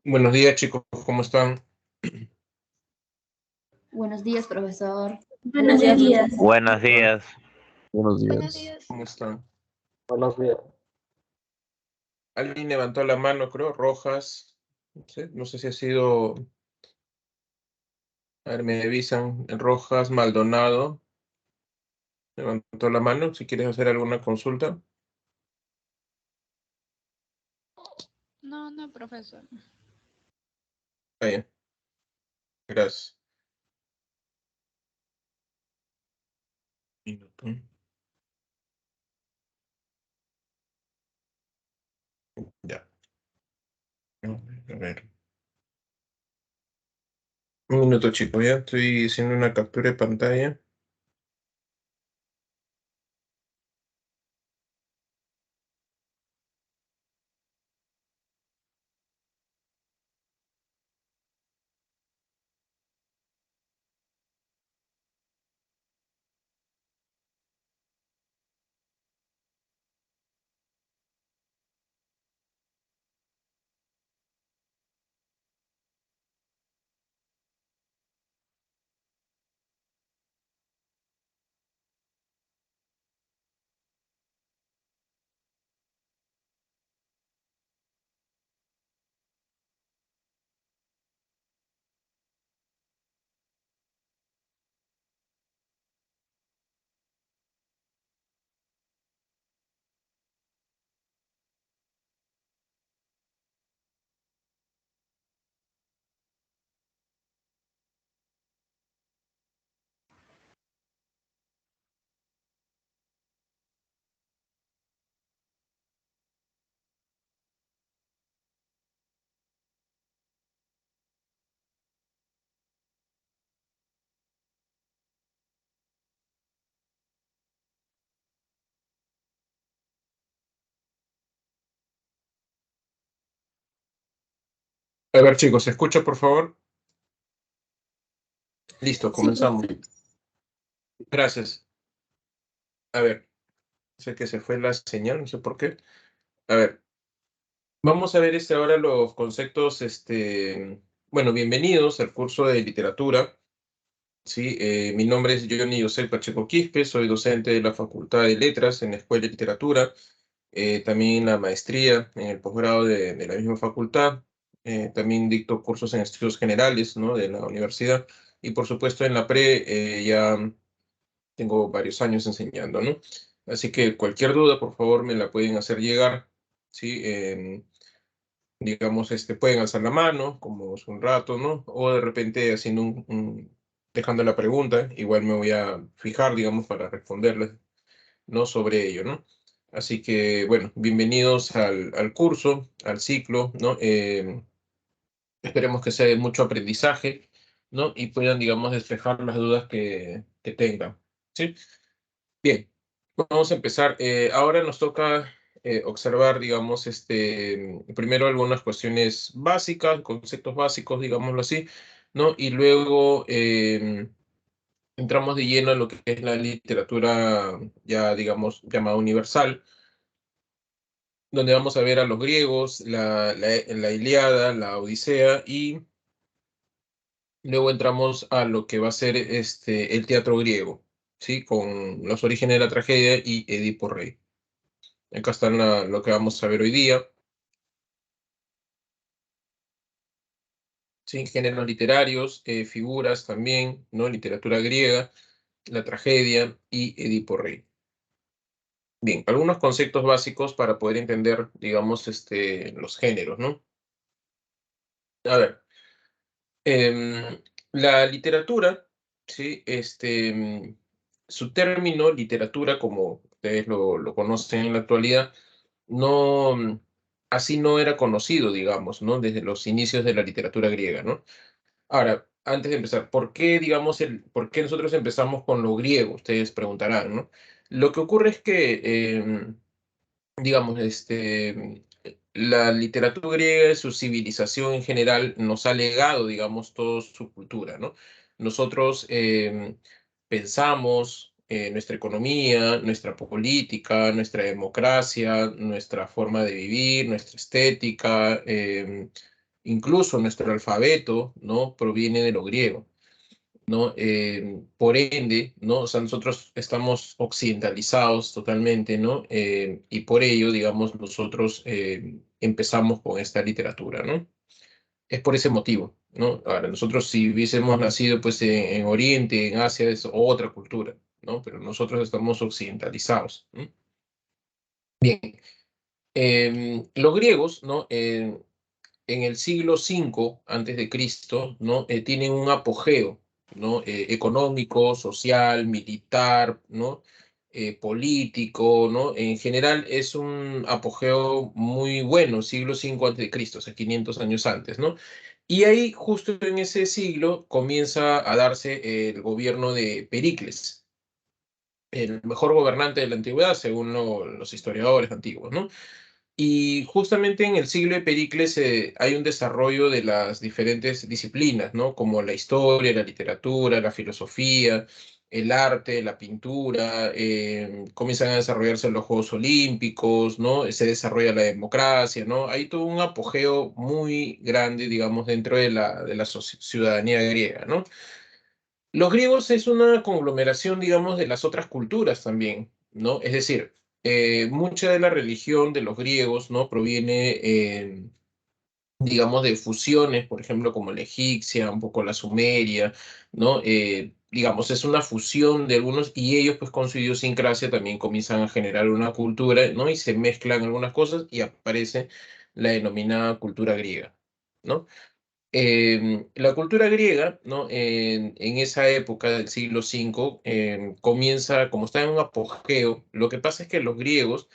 Buenos días, chicos, ¿cómo están? Buenos días, profesor. Buenos días. Buenos días. Buenos Buenos días. días. ¿Cómo están? Buenos días. Alguien levantó la mano, creo, Rojas. No sé si ha sido. A ver, me avisan. Rojas Maldonado levantó la mano. Si quieres hacer alguna consulta. No, profesor. Está bien. Gracias. Minuto. Ya. A ver. Un minuto, chicos, ya estoy haciendo una captura de pantalla. A ver, chicos, ¿se escucha, por favor? Listo, comenzamos. Gracias. A ver, sé que se fue la señal, no sé por qué. A ver. Vamos a ver ahora los conceptos, bueno, bienvenidos al curso de literatura, ¿sí? Mi nombre es Johnny José Pacheco Quispe, soy docente de la Facultad de Letras en la Escuela de Literatura, también la maestría en el posgrado de la misma facultad, también dicto cursos en estudios generales, ¿no? De la universidad, y por supuesto en la pre ya tengo varios años enseñando, ¿no? Así que cualquier duda, por favor, me la pueden hacer llegar, ¿sí? Digamos, pueden alzar la mano, como hace un rato, ¿no? O de repente haciendo dejando la pregunta, igual me voy a fijar, digamos, para responderles, ¿no? Sobre ello, ¿no? Así que, bueno, bienvenidos al curso, al ciclo, ¿no? Esperemos que sea de mucho aprendizaje, ¿no? Y puedan, digamos, despejar las dudas que tengan, ¿sí? Bien, vamos a empezar. Ahora nos toca observar, digamos, primero algunas cuestiones básicas, conceptos básicos, digámoslo así, ¿no? Y luego entramos de lleno en lo que es la literatura, ya, digamos, llamada universal, donde vamos a ver a los griegos, la Ilíada, la Odisea, y luego entramos a lo que va a ser el teatro griego, ¿sí? Con los orígenes de la tragedia y Edipo Rey. Acá está lo que vamos a ver hoy día. Sí, géneros literarios, figuras también, ¿no? Literatura griega, la tragedia y Edipo Rey. Bien, algunos conceptos básicos para poder entender, digamos, los géneros, ¿no? A ver, la literatura, ¿sí? Su término, literatura, como ustedes lo conocen en la actualidad, no, así no era conocido, digamos, ¿no? Desde los inicios de la literatura griega, ¿no? Ahora, antes de empezar, ¿por qué, digamos, por qué nosotros empezamos con lo griego? Ustedes preguntarán, ¿no? Lo que ocurre es que, digamos, la literatura griega, su civilización en general, nos ha legado, digamos, toda su cultura, ¿no? Nosotros pensamos nuestra economía, nuestra política, nuestra democracia, nuestra forma de vivir, nuestra estética, incluso nuestro alfabeto, ¿no? Proviene de lo griego, ¿no? Por ende, ¿no? O sea, nosotros estamos occidentalizados totalmente, ¿no? Y por ello, digamos, nosotros empezamos con esta literatura, ¿no? Es por ese motivo, ¿no? Ahora, nosotros si hubiésemos nacido pues en Oriente, en Asia, es otra cultura, ¿no? Pero nosotros estamos occidentalizados, ¿no? Bien, los griegos, ¿no? En el siglo V antes de Cristo, ¿no? Tienen un apogeo, ¿no? Económico, social, militar, ¿no? Político, ¿no? En general es un apogeo muy bueno, siglo V antes de Cristo, o sea, 500 años antes, ¿no? Y ahí, justo en ese siglo, comienza a darse el gobierno de Pericles, el mejor gobernante de la antigüedad, según los historiadores antiguos, ¿no? Y justamente en el siglo de Pericles hay un desarrollo de las diferentes disciplinas, ¿no? Como la historia, la literatura, la filosofía, el arte, la pintura, comienzan a desarrollarse los Juegos Olímpicos, ¿no? Se desarrolla la democracia, ¿no? Hay todo un apogeo muy grande, digamos, dentro de la ciudadanía griega, ¿no? Los griegos es una conglomeración, digamos, de las otras culturas también, ¿no? Es decir, mucha de la religión de los griegos, ¿no? Proviene, digamos, de fusiones, por ejemplo, como la egipcia, un poco la sumeria, ¿no? Digamos, es una fusión de algunos y ellos, pues, con su idiosincrasia también comienzan a generar una cultura, ¿no? Y se mezclan algunas cosas y aparece la denominada cultura griega, ¿no? La cultura griega, ¿no? En esa época del siglo V, comienza, como está en un apogeo, lo que pasa es que los griegos,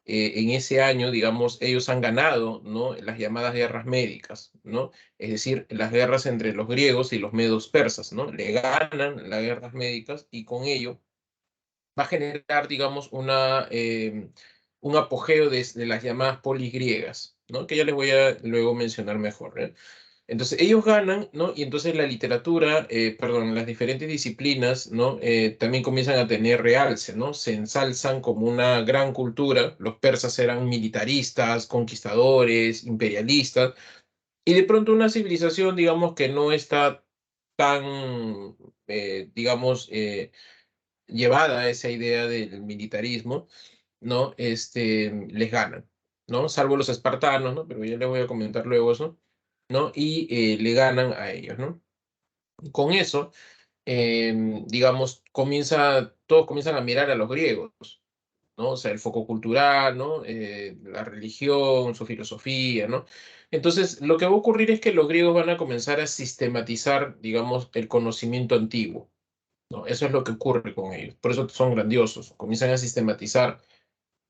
en ese año, digamos, ellos han ganado, ¿no? Las llamadas guerras médicas, ¿no? Es decir, las guerras entre los griegos y los medos persas, ¿no? Le ganan las guerras médicas y con ello va a generar, digamos, un apogeo de las llamadas polis griegas, ¿no? Que ya les voy a luego mencionar mejor, ¿eh? Entonces ellos ganan, ¿no? Y entonces la literatura, perdón, las diferentes disciplinas, ¿no? También comienzan a tener realce, ¿no? Se ensalzan como una gran cultura. Los persas eran militaristas, conquistadores, imperialistas, y de pronto una civilización, digamos, que no está tan, digamos, llevada a esa idea del militarismo, ¿no? Les ganan, ¿no? Salvo los espartanos, ¿no? Pero ya les voy a comentar luego eso, ¿no? Y le ganan a ellos, ¿no? Con eso, digamos, todos comienzan a mirar a los griegos, ¿no? O sea, el foco cultural, ¿no? La religión, su filosofía, ¿no? Entonces, lo que va a ocurrir es que los griegos van a comenzar a sistematizar, digamos, el conocimiento antiguo, ¿no? Eso es lo que ocurre con ellos. Por eso son grandiosos. Comienzan a sistematizar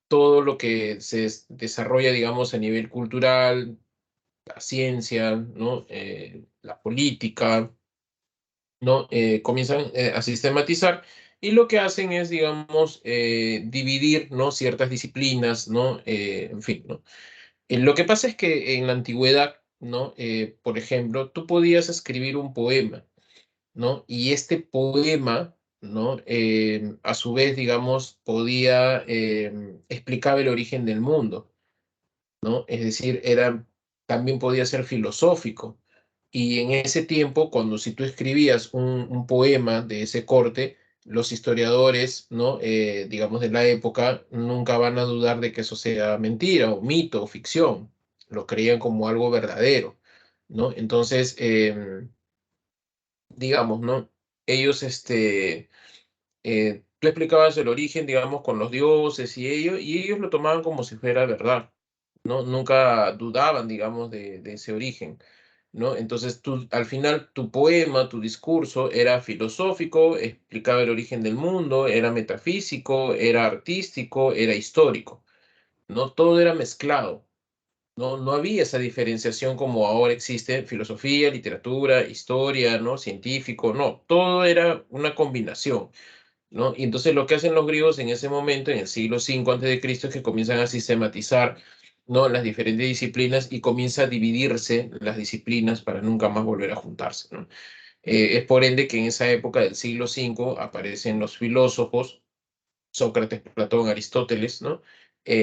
todo lo que se desarrolla, digamos, a nivel cultural, la ciencia, ¿no? La política, ¿no? Comienzan a sistematizar y lo que hacen es, digamos, dividir, ¿no? Ciertas disciplinas, ¿no? En fin, ¿no? Lo que pasa es que en la antigüedad, ¿no? Por ejemplo, tú podías escribir un poema, ¿no? Y este poema, ¿no? A su vez, digamos, podía explicar el origen del mundo, ¿no? Es decir, también podía ser filosófico. Y en ese tiempo, cuando si tú escribías un poema de ese corte, los historiadores, ¿no? Digamos, de la época, nunca van a dudar de que eso sea mentira o mito o ficción. Lo creían como algo verdadero, ¿no? Entonces, digamos, ¿no? Ellos, tú explicabas el origen, digamos, con los dioses y ellos lo tomaban como si fuera verdad, ¿no? Nunca dudaban, digamos, de ese origen, ¿no? Entonces, tú, al final, tu poema, tu discurso era filosófico, explicaba el origen del mundo, era metafísico, era artístico, era histórico, ¿no? Todo era mezclado. No, no había esa diferenciación como ahora existe, filosofía, literatura, historia, ¿no? Científico, no, todo era una combinación, ¿no? Y entonces lo que hacen los griegos en ese momento, en el siglo V antes de Cristo, es que comienzan a sistematizar, ¿no? Las diferentes disciplinas y comienza a dividirse las disciplinas para nunca más volver a juntarse, ¿no? Es por ende que en esa época del siglo V aparecen los filósofos, Sócrates, Platón, Aristóteles, ¿no?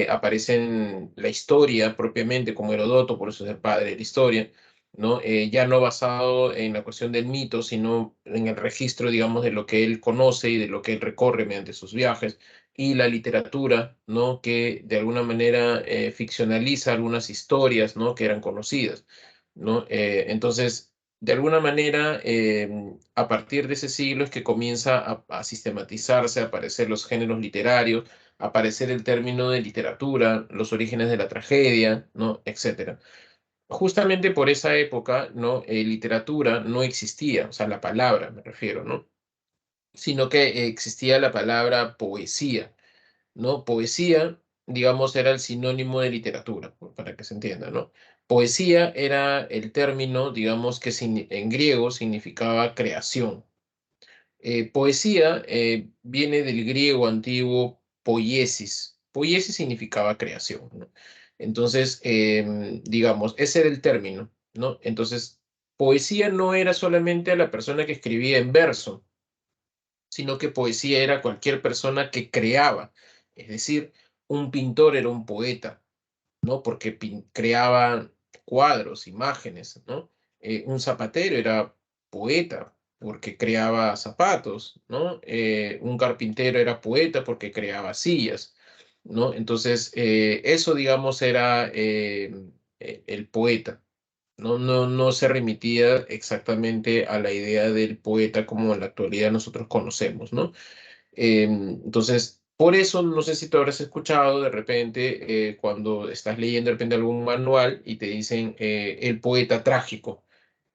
Aparecen la historia propiamente, como Herodoto, por eso es el padre de la historia, ¿no? Ya no basado en la cuestión del mito, sino en el registro, digamos, de lo que él conoce y de lo que él recorre mediante sus viajes, y la literatura, ¿no? Que de alguna manera ficcionaliza algunas historias, ¿no? Que eran conocidas, ¿no? Entonces, de alguna manera, a partir de ese siglo es que comienza a sistematizarse, a aparecer los géneros literarios, a aparecer el término de literatura, los orígenes de la tragedia, ¿no? Etcétera. Justamente por esa época, ¿no? Literatura no existía, o sea, la palabra me refiero, ¿no? Sino que existía la palabra poesía, ¿no? Poesía, digamos, era el sinónimo de literatura, para que se entienda, ¿no? Poesía era el término, digamos, que en griego significaba creación. Poesía viene del griego antiguo poiesis. Poiesis significaba creación, ¿no? Entonces, digamos, ese era el término, ¿no? Entonces, poesía no era solamente a la persona que escribía en verso, sino que poesía era cualquier persona que creaba. Es decir, un pintor era un poeta, ¿no? Porque creaba cuadros, imágenes, ¿no? Un zapatero era poeta porque creaba zapatos, ¿no? Un carpintero era poeta porque creaba sillas, ¿no? Entonces, eso, digamos, era el poeta. No se remitía exactamente a la idea del poeta como en la actualidad nosotros conocemos, ¿no? Entonces, por eso, no sé si tú habrás escuchado de repente cuando estás leyendo de repente algún manual y te dicen el poeta trágico,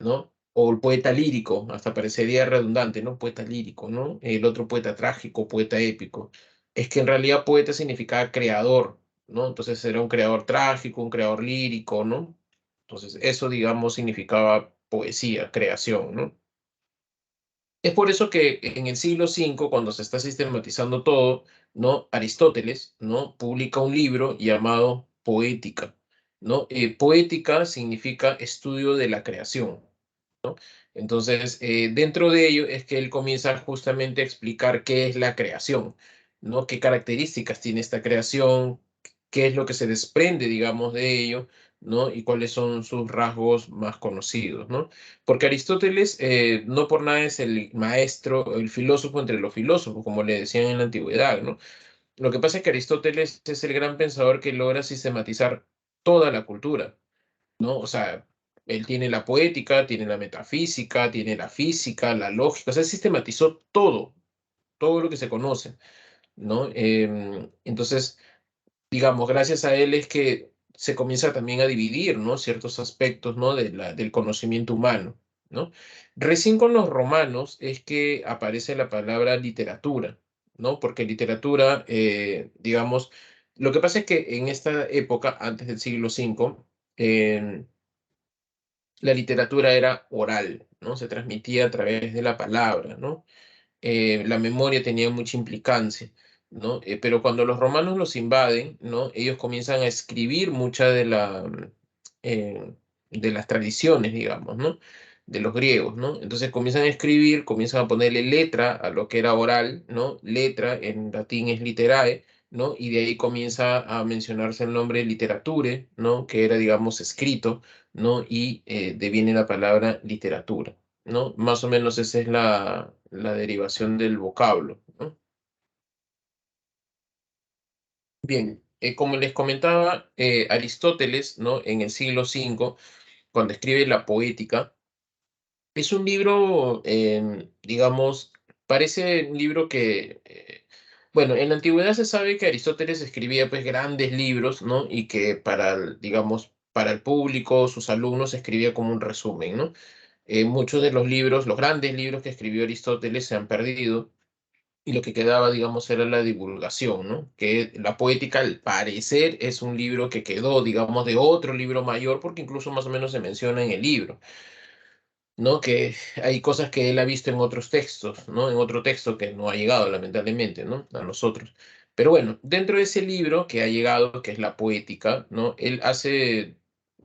¿no? O el poeta lírico, hasta parecería redundante, ¿no? Poeta lírico, ¿no? El otro poeta trágico, poeta épico. Es que en realidad poeta significaba creador, ¿no? Entonces era un creador trágico, un creador lírico, ¿no? Entonces, eso, digamos, significaba poesía, creación, ¿no? Es por eso que en el siglo V, cuando se está sistematizando todo, ¿no? Aristóteles, ¿no? Publica un libro llamado Poética, ¿no? Poética significa estudio de la creación, ¿no? Entonces, dentro de ello es que él comienza justamente a explicar qué es la creación, ¿no? Qué características tiene esta creación, qué es lo que se desprende, digamos, de ello, ¿no? Y cuáles son sus rasgos más conocidos, ¿no? Porque Aristóteles no por nada es el maestro, el filósofo entre los filósofos, como le decían en la antigüedad, ¿no? Lo que pasa es que Aristóteles es el gran pensador que logra sistematizar toda la cultura, ¿no? O sea, él tiene la poética, tiene la metafísica, tiene la física, la lógica, o sea, él sistematizó todo, todo lo que se conoce, ¿no? Entonces, digamos, gracias a él es que se comienza también a dividir, ¿no? Ciertos aspectos, ¿no? Del conocimiento humano, ¿no? Recién con los romanos es que aparece la palabra literatura, ¿no? Porque literatura, digamos, lo que pasa es que en esta época, antes del siglo V, la literatura era oral, ¿no? Se transmitía a través de la palabra, ¿no? La memoria tenía mucha implicancia, ¿no? Pero cuando los romanos los invaden, ¿no? Ellos comienzan a escribir mucha eh, de las tradiciones, digamos, ¿no? De los griegos, ¿no? Entonces comienzan a escribir, comienzan a ponerle letra a lo que era oral, ¿no? Letra en latín es literae, ¿no? Y de ahí comienza a mencionarse el nombre literature, ¿no? Que era, digamos, escrito, ¿no? Y deviene la palabra literatura, ¿no? Más o menos esa es la derivación del vocablo, ¿no? Bien, como les comentaba, Aristóteles, ¿no? En el siglo V, cuando escribe la Poética, es un libro, digamos, parece un libro que, bueno, en la antigüedad se sabe que Aristóteles escribía pues grandes libros, ¿no? Y que para, digamos, para el público, sus alumnos, escribía como un resumen, ¿no? Muchos de los libros, los grandes libros que escribió Aristóteles se han perdido y lo que quedaba, digamos, era la divulgación, ¿no? Que la poética, al parecer, es un libro que quedó, digamos, de otro libro mayor, porque incluso más o menos se menciona en el libro, ¿no? Que hay cosas que él ha visto en otros textos, ¿no? En otro texto que no ha llegado, lamentablemente, ¿no? A nosotros. Pero bueno, dentro de ese libro que ha llegado, que es la poética, ¿no? Él hace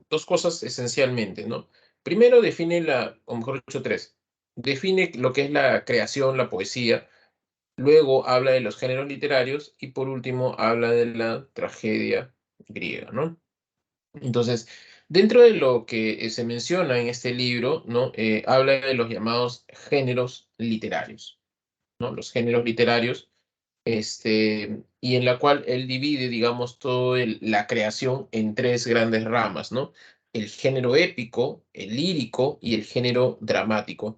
dos cosas esencialmente, ¿no? Primero define o mejor dicho, tres. Define lo que es la creación, la poesía. Luego habla de los géneros literarios y por último habla de la tragedia griega, ¿no? Entonces, Dentro de lo que se menciona en este libro, ¿no? Habla de los llamados géneros literarios, ¿no? Los géneros literarios, y en la cual él divide, digamos, toda la creación en tres grandes ramas, ¿no? El género épico, el lírico y el género dramático.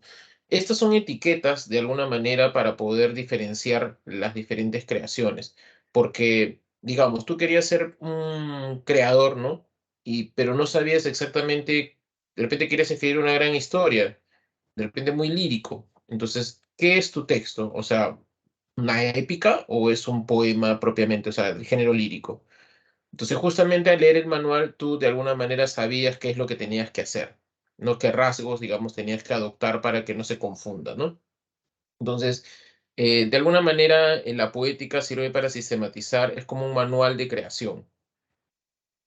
Estas son etiquetas, de alguna manera, para poder diferenciar las diferentes creaciones, porque, digamos, tú querías ser un creador, ¿no? Pero no sabías exactamente, de repente querías escribir una gran historia, de repente muy lírico. Entonces, ¿qué es tu texto? O sea, ¿una épica o es un poema propiamente, o sea, el género lírico? Entonces, justamente al leer el manual, tú de alguna manera sabías qué es lo que tenías que hacer, no qué rasgos, digamos, tenías que adoptar para que no se confunda, ¿no? Entonces, de alguna manera, la poética sirve para sistematizar, es como un manual de creación,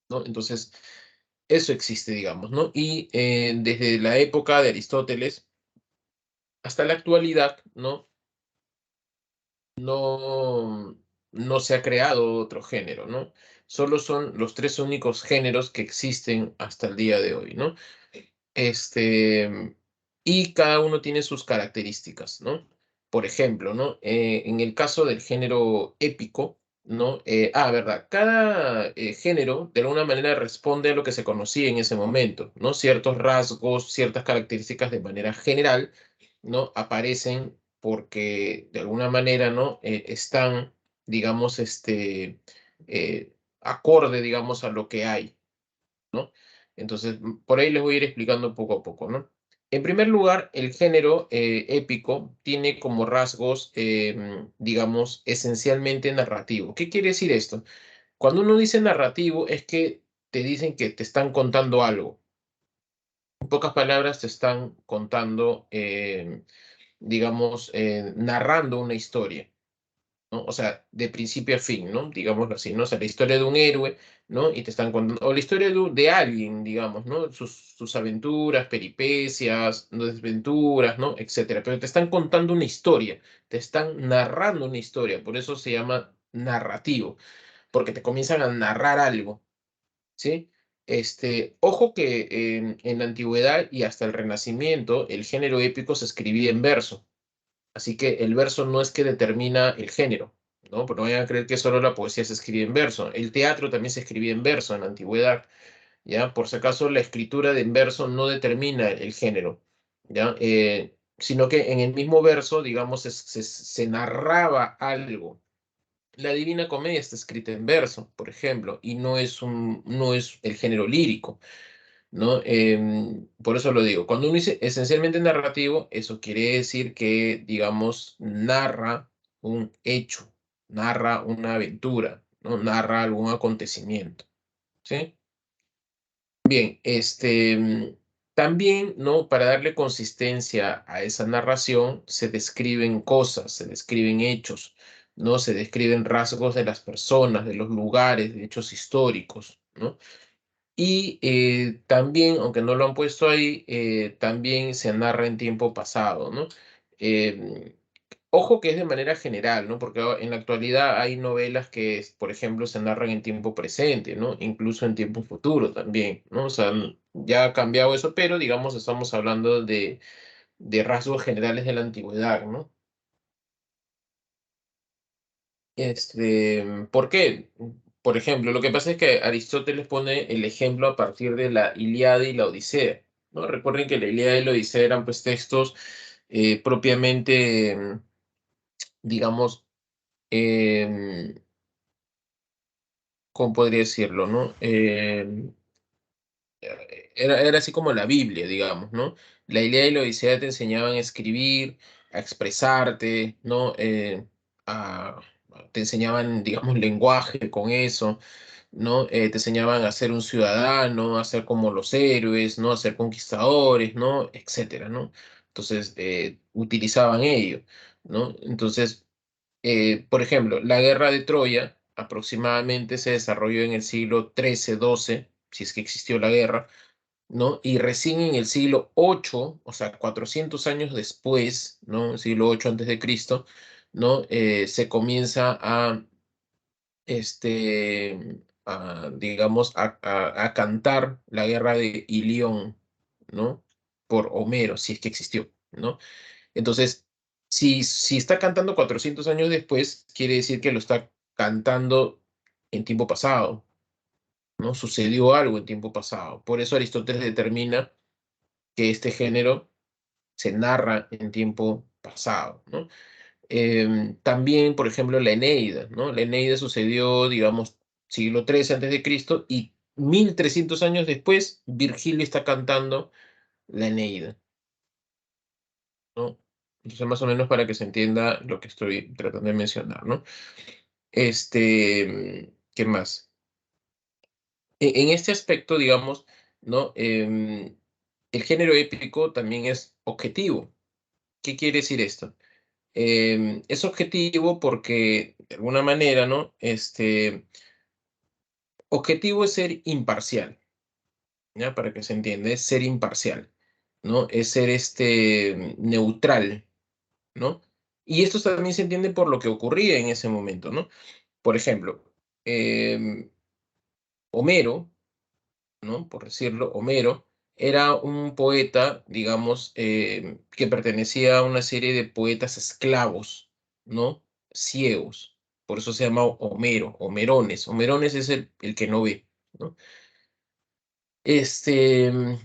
¿no? Entonces, eso existe, digamos, ¿no? Y desde la época de Aristóteles hasta la actualidad, ¿no? No, no se ha creado otro género, ¿no? Solo son los tres únicos géneros que existen hasta el día de hoy, ¿no? Este, y cada uno tiene sus características, ¿no? Por ejemplo, ¿no? En el caso del género épico, ¿no? Verdad, cada género de alguna manera responde a lo que se conocía en ese momento, ¿no? Ciertos rasgos, ciertas características de manera general, ¿no? Aparecen porque de alguna manera, ¿no? Están, digamos, acorde, digamos, a lo que hay, ¿no? Entonces, por ahí les voy a ir explicando poco a poco, ¿no? En primer lugar, el género épico tiene como rasgos, digamos, esencialmente narrativo. ¿Qué quiere decir esto? Cuando uno dice narrativo es que te dicen que te están contando algo. En pocas palabras, te están contando, digamos, narrando una historia, ¿no? O sea, de principio a fin, ¿no? Digámoslo así, ¿no? O sea, la historia de un héroe, ¿no? Y te están contando, o la historia de alguien, digamos, ¿no? Sus aventuras, peripecias, desventuras, ¿no? Etcétera. Pero te están contando una historia, te están narrando una historia, por eso se llama narrativo, porque te comienzan a narrar algo, ¿sí? Ojo que en la antigüedad y hasta el Renacimiento, el género épico se escribía en verso. Así que el verso no es que determina el género, ¿no? Pero no vayan a creer que solo la poesía se escribe en verso. El teatro también se escribía en verso en la antigüedad, ¿ya? Por si acaso, la escritura de en verso no determina el género, ¿ya? Sino que en el mismo verso, digamos, se narraba algo. La Divina Comedia está escrita en verso, por ejemplo, y no es el género lírico, ¿no? Por eso lo digo. Cuando uno dice esencialmente narrativo, eso quiere decir que, digamos, narra un hecho, narra una aventura, ¿no? Narra algún acontecimiento, ¿sí? Bien, también, ¿no? Para darle consistencia a esa narración, se describen cosas, se describen hechos, ¿no? Se describen rasgos de las personas, de los lugares, de hechos históricos, ¿no? Y también, aunque no lo han puesto ahí, también se narra en tiempo pasado, ¿no? Em, Ojo que es de manera general, ¿no? Porque en la actualidad hay novelas que, por ejemplo, se narran en tiempo presente, ¿no? Incluso en tiempo futuro también, ¿no? O sea, ya ha cambiado eso, pero digamos, estamos hablando de rasgos generales de la antigüedad, ¿no? ¿Por qué? Por ejemplo, lo que pasa es que Aristóteles pone el ejemplo a partir de la Ilíada y la Odisea, ¿no? Recuerden que la Ilíada y la Odisea eran pues textos propiamente, digamos, em, ¿cómo podría decirlo, no? Era así como la Biblia, digamos, ¿no? La Ilíada y la Odisea te enseñaban a escribir, a expresarte, ¿no? A- te enseñaban, digamos, lenguaje con eso, ¿no? Te enseñaban a ser un ciudadano, a ser como los héroes, ¿no? A ser conquistadores, ¿no? Etcétera, ¿no? Entonces, utilizaban ello, ¿no? Entonces, por ejemplo, la guerra de Troya aproximadamente se desarrolló en el siglo XIII-XII, si es que existió la guerra, ¿no? Y recién en el siglo VIII, o sea, 400 años después, ¿no? Siglo VIII antes de Cristo, ¿no? Se comienza a, este, digamos, a cantar la guerra de Ilión, ¿no? Por Homero, si es que existió, ¿no? Entonces, si está cantando 400 años después, quiere decir que lo está cantando en tiempo pasado, ¿no? Sucedió algo en tiempo pasado. Por eso Aristóteles determina que este género se narra en tiempo pasado, ¿no? También, por ejemplo, la Eneida, ¿no? La Eneida sucedió, digamos, siglo XIII antes de Cristo y 1300 años después, Virgilio está cantando la Eneida, ¿no? Entonces, más o menos para que se entienda lo que estoy tratando de mencionar, ¿no? ¿Qué más? En este aspecto, digamos, ¿no? El género épico también es objetivo. ¿Qué quiere decir esto? Es objetivo porque, de alguna manera, ¿no? Objetivo es ser imparcial, ¿ya? Para que se entienda, es ser imparcial, ¿no? Es ser neutral, ¿no? Y esto también se entiende por lo que ocurría en ese momento, ¿no? Por ejemplo, em, Homero, ¿no? Por decirlo, Homero era un poeta, digamos, que pertenecía a una serie de poetas esclavos, ¿no? Ciegos. Por eso se llama Homero, Homerones. Homerones es el que no ve, ¿no? Este, mm,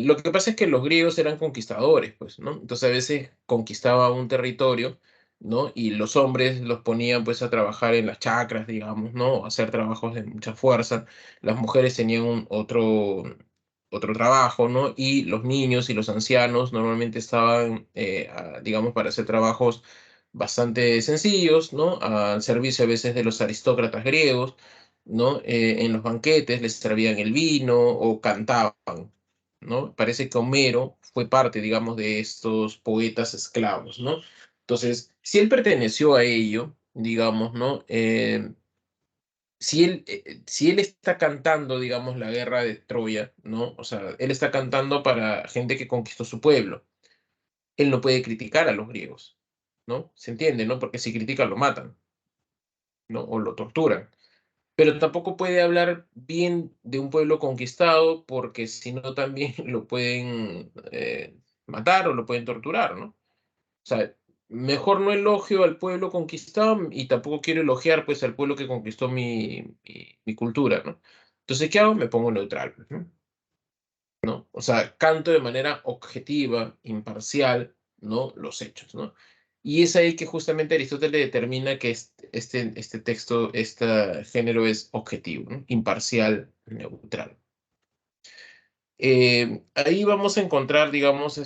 lo que pasa es que los griegos eran conquistadores, pues, ¿no? Entonces a veces conquistaba un territorio, ¿no? Y los hombres los ponían pues a trabajar en las chacras, digamos, ¿no? A hacer trabajos de mucha fuerza. Las mujeres tenían otro trabajo, ¿no? Y los niños y los ancianos normalmente estaban, digamos, para hacer trabajos bastante sencillos, ¿no? Al servicio a veces de los aristócratas griegos, ¿no? En los banquetes les servían el vino o cantaban, ¿no? Parece que Homero fue parte, digamos, de estos poetas esclavos, ¿no? Entonces, si él perteneció a ello, digamos, ¿no? Si él está cantando, digamos, la guerra de Troya, ¿no? O sea, él está cantando para gente que conquistó su pueblo. Él no puede criticar a los griegos, ¿no? ¿Se entiende, no? Porque si critica lo matan, ¿no? O lo torturan. Pero tampoco puede hablar bien de un pueblo conquistado porque si no también lo pueden matar o lo pueden torturar, ¿no? O sea, mejor no elogio al pueblo conquistado y tampoco quiero elogiar pues al pueblo que conquistó mi cultura, ¿no? Entonces, ¿qué hago? Me pongo neutral, pues, ¿no? ¿No? O sea, canto de manera objetiva, imparcial, ¿no? Los hechos, ¿no? Y es ahí que justamente Aristóteles determina que este texto, este género es objetivo, ¿no? Imparcial, neutral. Ahí vamos a encontrar, digamos,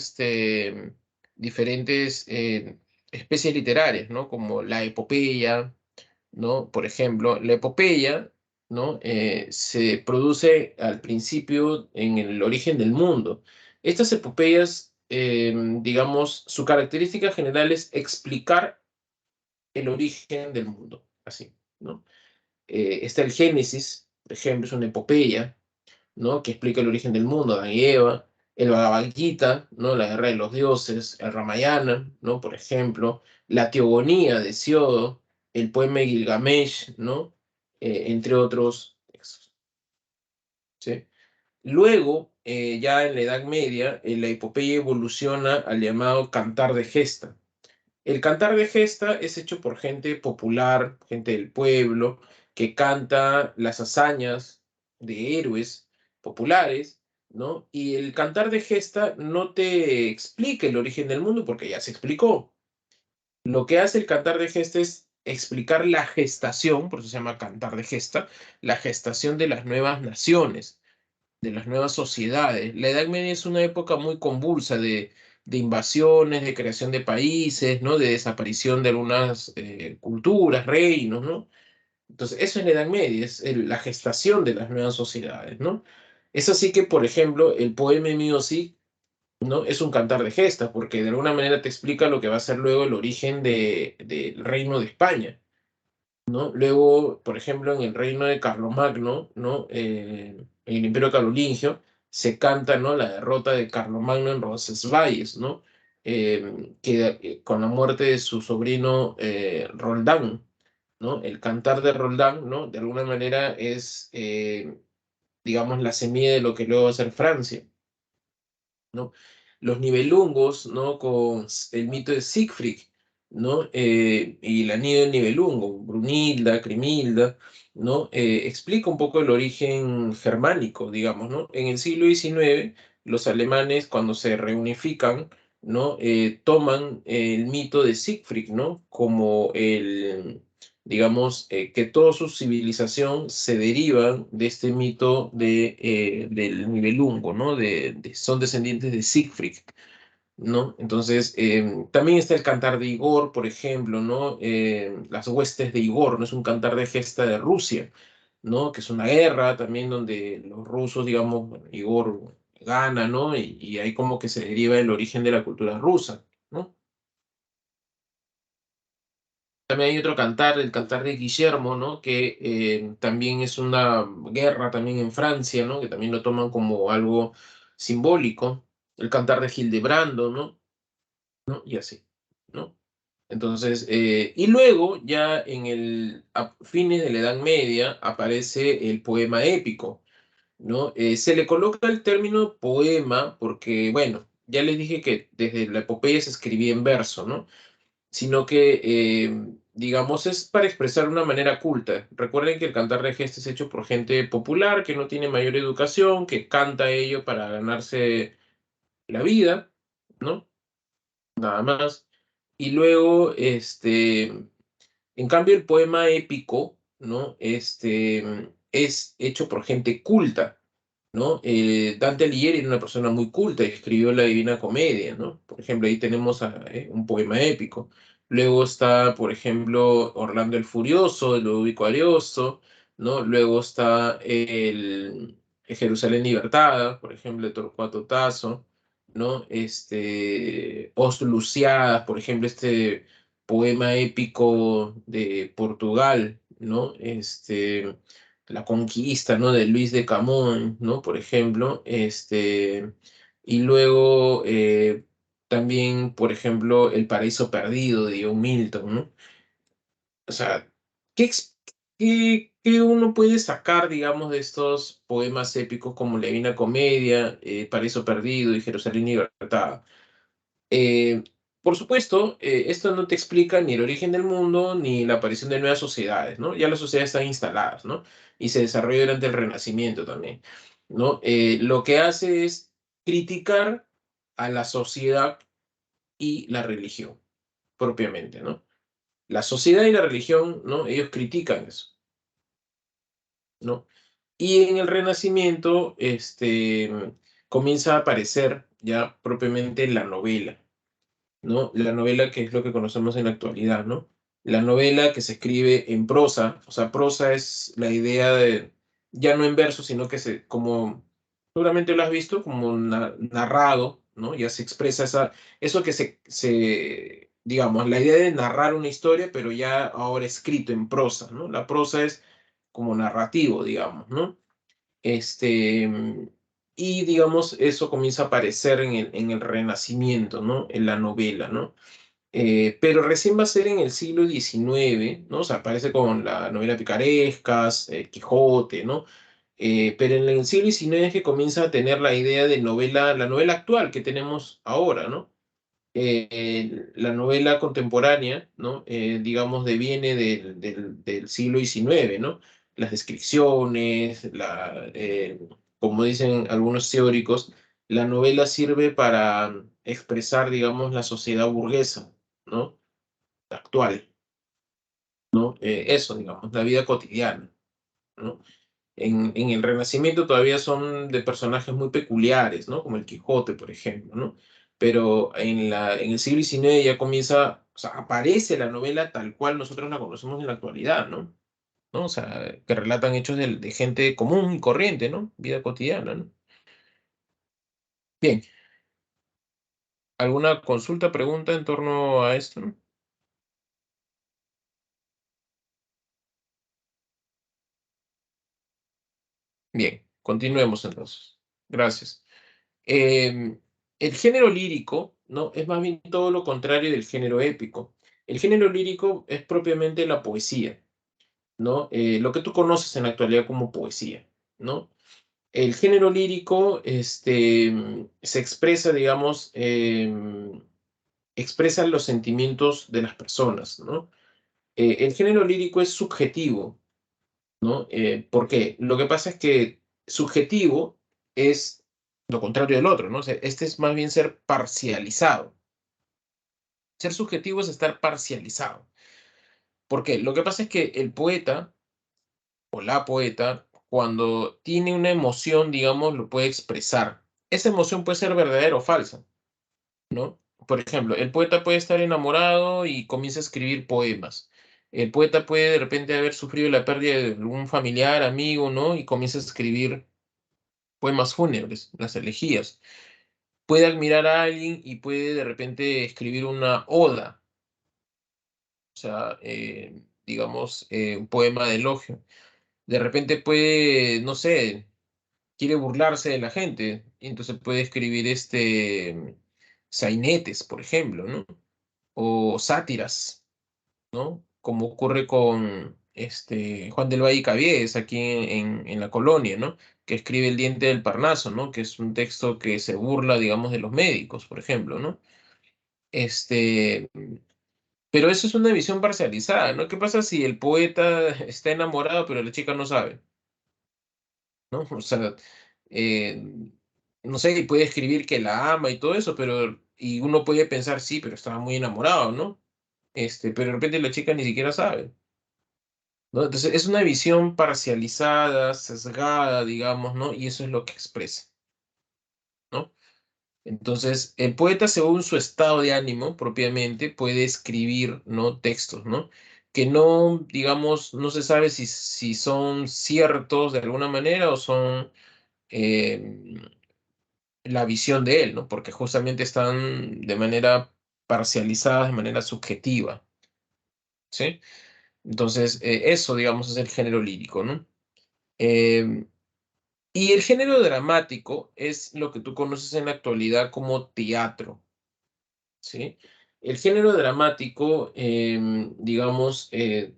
diferentes especies literarias, ¿no? Como la epopeya, ¿no? Por ejemplo, la epopeya, ¿no? Se produce al principio en el origen del mundo. Estas epopeyas, digamos, su característica general es explicar el origen del mundo, así, ¿no? Está el Génesis, por ejemplo, es una epopeya, ¿no? Que explica el origen del mundo, Adán y Eva, el Bhagavad Gita, ¿no? La guerra de los dioses, el Ramayana, ¿no? Por ejemplo, la Teogonía de Siodo, el poema de Gilgamesh, ¿no? Entre otros textos, ¿sí? Luego, ya en la Edad Media, la epopeya evoluciona al llamado cantar de gesta. El cantar de gesta es hecho por gente popular, gente del pueblo, que canta las hazañas de héroes populares, ¿no? Y el cantar de gesta no te explica el origen del mundo porque ya se explicó. Lo que hace el cantar de gesta es explicar la gestación, por eso se llama cantar de gesta, la gestación de las nuevas naciones, de las nuevas sociedades. La Edad Media es una época muy convulsa de invasiones, de creación de países, ¿no? De desaparición de algunas culturas, reinos, ¿no? Entonces, eso es la Edad Media, es la gestación de las nuevas sociedades, ¿no? Es así que, por ejemplo, el poema mío sí, ¿no? Es un cantar de gestas, porque de alguna manera te explica lo que va a ser luego el origen del reino de España, ¿no? Luego, por ejemplo, en el reino de Carlomagno, ¿no? En el Imperio Carolingio, se canta, ¿no? La derrota de Carlomagno en Roncesvalles, ¿no? Con la muerte de su sobrino Roldán. ¿no? El cantar de Roldán, ¿no? De alguna manera es, digamos, la semilla de lo que luego va a ser Francia, ¿no? Los Nibelungos, ¿no? Con el mito de Siegfried, ¿no? Y el anillo del Nibelungo, Brunilda, Crimilda, ¿no? Explica un poco el origen germánico, digamos, ¿no? En el siglo XIX, los alemanes, cuando se reunifican, ¿no? Toman el mito de Siegfried, ¿no? Como el, digamos, que toda su civilización se deriva de este mito del Nibelungo, ¿no? Son descendientes de Siegfried, ¿no? Entonces, también está el cantar de Igor, por ejemplo, ¿no? Las huestes de Igor, ¿no? Es un cantar de gesta de Rusia, ¿no? Que es una guerra también donde los rusos, digamos, bueno, Igor gana, ¿no? Y ahí como que se deriva el origen de la cultura rusa, ¿no? También hay otro cantar, el cantar de Guillermo, ¿no? Que también es una guerra también en Francia, ¿no? Que también lo toman como algo simbólico. El cantar de Hildebrando, ¿no? ¿No? Y así, ¿no? Entonces, y luego ya a fines de la Edad Media aparece el poema épico, ¿no? Se le coloca el término poema porque, bueno, ya les dije que desde la epopeya se escribía en verso, ¿no? Sino que, digamos, es para expresar una manera culta. Recuerden que el cantar de gesta es hecho por gente popular que no tiene mayor educación, que canta ello para ganarse la vida, ¿no? Nada más. Y luego, en cambio, el poema épico, ¿no? Es hecho por gente culta, ¿no? Dante Alighieri era una persona muy culta y escribió la Divina Comedia, ¿no? Por ejemplo, ahí tenemos un poema épico. Luego está, por ejemplo, Orlando el Furioso, de Ludovico Ariosto, ¿no? Luego está el Jerusalén Libertada, por ejemplo, de Torcuato Tasso, ¿no? Os Lusíadas, por ejemplo, este poema épico de Portugal, ¿no? La conquista, ¿no? De Luis de Camões, ¿no? Por ejemplo, y luego también, por ejemplo, El paraíso perdido de John Milton, ¿no? O sea, ¿qué uno puede sacar, digamos, de estos poemas épicos como La Divina Comedia, Paraíso perdido y Jerusalén libertada? Eh, por supuesto, esto no te explica ni el origen del mundo ni la aparición de nuevas sociedades, ¿no? Ya las sociedades están instaladas, ¿no? Y se desarrolló durante el Renacimiento también, ¿no? Lo que hace es criticar a la sociedad y la religión, propiamente, ¿no? La sociedad y la religión, ¿no? Ellos critican eso, ¿no? Y en el Renacimiento, comienza a aparecer ya propiamente la novela, ¿no? La novela que es lo que conocemos en la actualidad, ¿no? La novela que se escribe en prosa, o sea, prosa es la idea de, ya no en verso, sino que como, seguramente lo has visto, como narrado, ¿no? Ya se expresa eso que digamos, la idea de narrar una historia, pero ya ahora escrito en prosa, ¿no? La prosa es como narrativo, digamos, ¿no? Este, y digamos, eso comienza a aparecer en el Renacimiento, ¿no? En la novela, ¿no? Pero recién va a ser en el siglo XIX, ¿no? O sea, aparece con la novela picarescas, Quijote, ¿no? Pero en el siglo XIX es que comienza a tener la idea de novela, la novela actual que tenemos ahora, ¿no? La novela contemporánea, ¿no? Digamos, deviene del siglo XIX, ¿no? Las descripciones, como dicen algunos teóricos, la novela sirve para expresar, digamos, la sociedad burguesa, ¿no? Actual, ¿no? Eso, digamos, la vida cotidiana, ¿no? En el Renacimiento todavía son de personajes muy peculiares, ¿no? Como el Quijote, por ejemplo, ¿no? Pero en el siglo XIX ya comienza, o sea, aparece la novela tal cual nosotros la conocemos en la actualidad, ¿no? ¿No? O sea, que relatan hechos de gente común y corriente, ¿no? Vida cotidiana, ¿no? Bien, ¿alguna consulta, pregunta en torno a esto? ¿No? Bien, continuemos entonces. Gracias. El género lírico, ¿no? Es más bien todo lo contrario del género épico. El género lírico es propiamente la poesía, ¿no? Lo que tú conoces en la actualidad como poesía, ¿no? El género lírico se expresa, digamos, expresa los sentimientos de las personas, ¿no? El género lírico es subjetivo, ¿no? ¿Por qué? Lo que pasa es que subjetivo es lo contrario del otro, ¿no? O sea, este es más bien ser parcializado. Ser subjetivo es estar parcializado. ¿Por qué? Lo que pasa es que el poeta o la poeta, cuando tiene una emoción, digamos, lo puede expresar. Esa emoción puede ser verdadera o falsa, ¿no? Por ejemplo, el poeta puede estar enamorado y comienza a escribir poemas. El poeta puede de repente haber sufrido la pérdida de algún familiar, amigo, ¿no? Y comienza a escribir poemas fúnebres, las elegías. Puede admirar a alguien y puede de repente escribir una oda, o sea, digamos, un poema de elogio. De repente puede, no sé, quiere burlarse de la gente, y entonces puede escribir sainetes, por ejemplo, ¿no? O sátiras, ¿no? Como ocurre con Juan del Valle y Cabies aquí en la colonia, ¿no? Que escribe El diente del Parnaso, ¿no? Que es un texto que se burla, digamos, de los médicos, por ejemplo, ¿no? Este, pero eso es una visión parcializada, ¿no? ¿Qué pasa si el poeta está enamorado, pero la chica no sabe? ¿No? O sea, eh, no sé, y puede escribir que la ama y todo eso, pero, y uno puede pensar, sí, pero estaba muy enamorado, ¿no? Pero de repente la chica ni siquiera sabe, ¿no? Entonces es una visión parcializada, sesgada, digamos, ¿no? Y eso es lo que expresa, ¿no? Entonces, el poeta, según su estado de ánimo propiamente, puede escribir, ¿no? Textos, ¿no? Que no, digamos, no se sabe si son ciertos de alguna manera o son eh, la visión de él, ¿no? Porque justamente están de manera parcializadas, de manera subjetiva, ¿sí? Entonces, eso, digamos, es el género lírico, ¿no? Eh, y el género dramático es lo que tú conoces en la actualidad como teatro, ¿sí? El género dramático, digamos,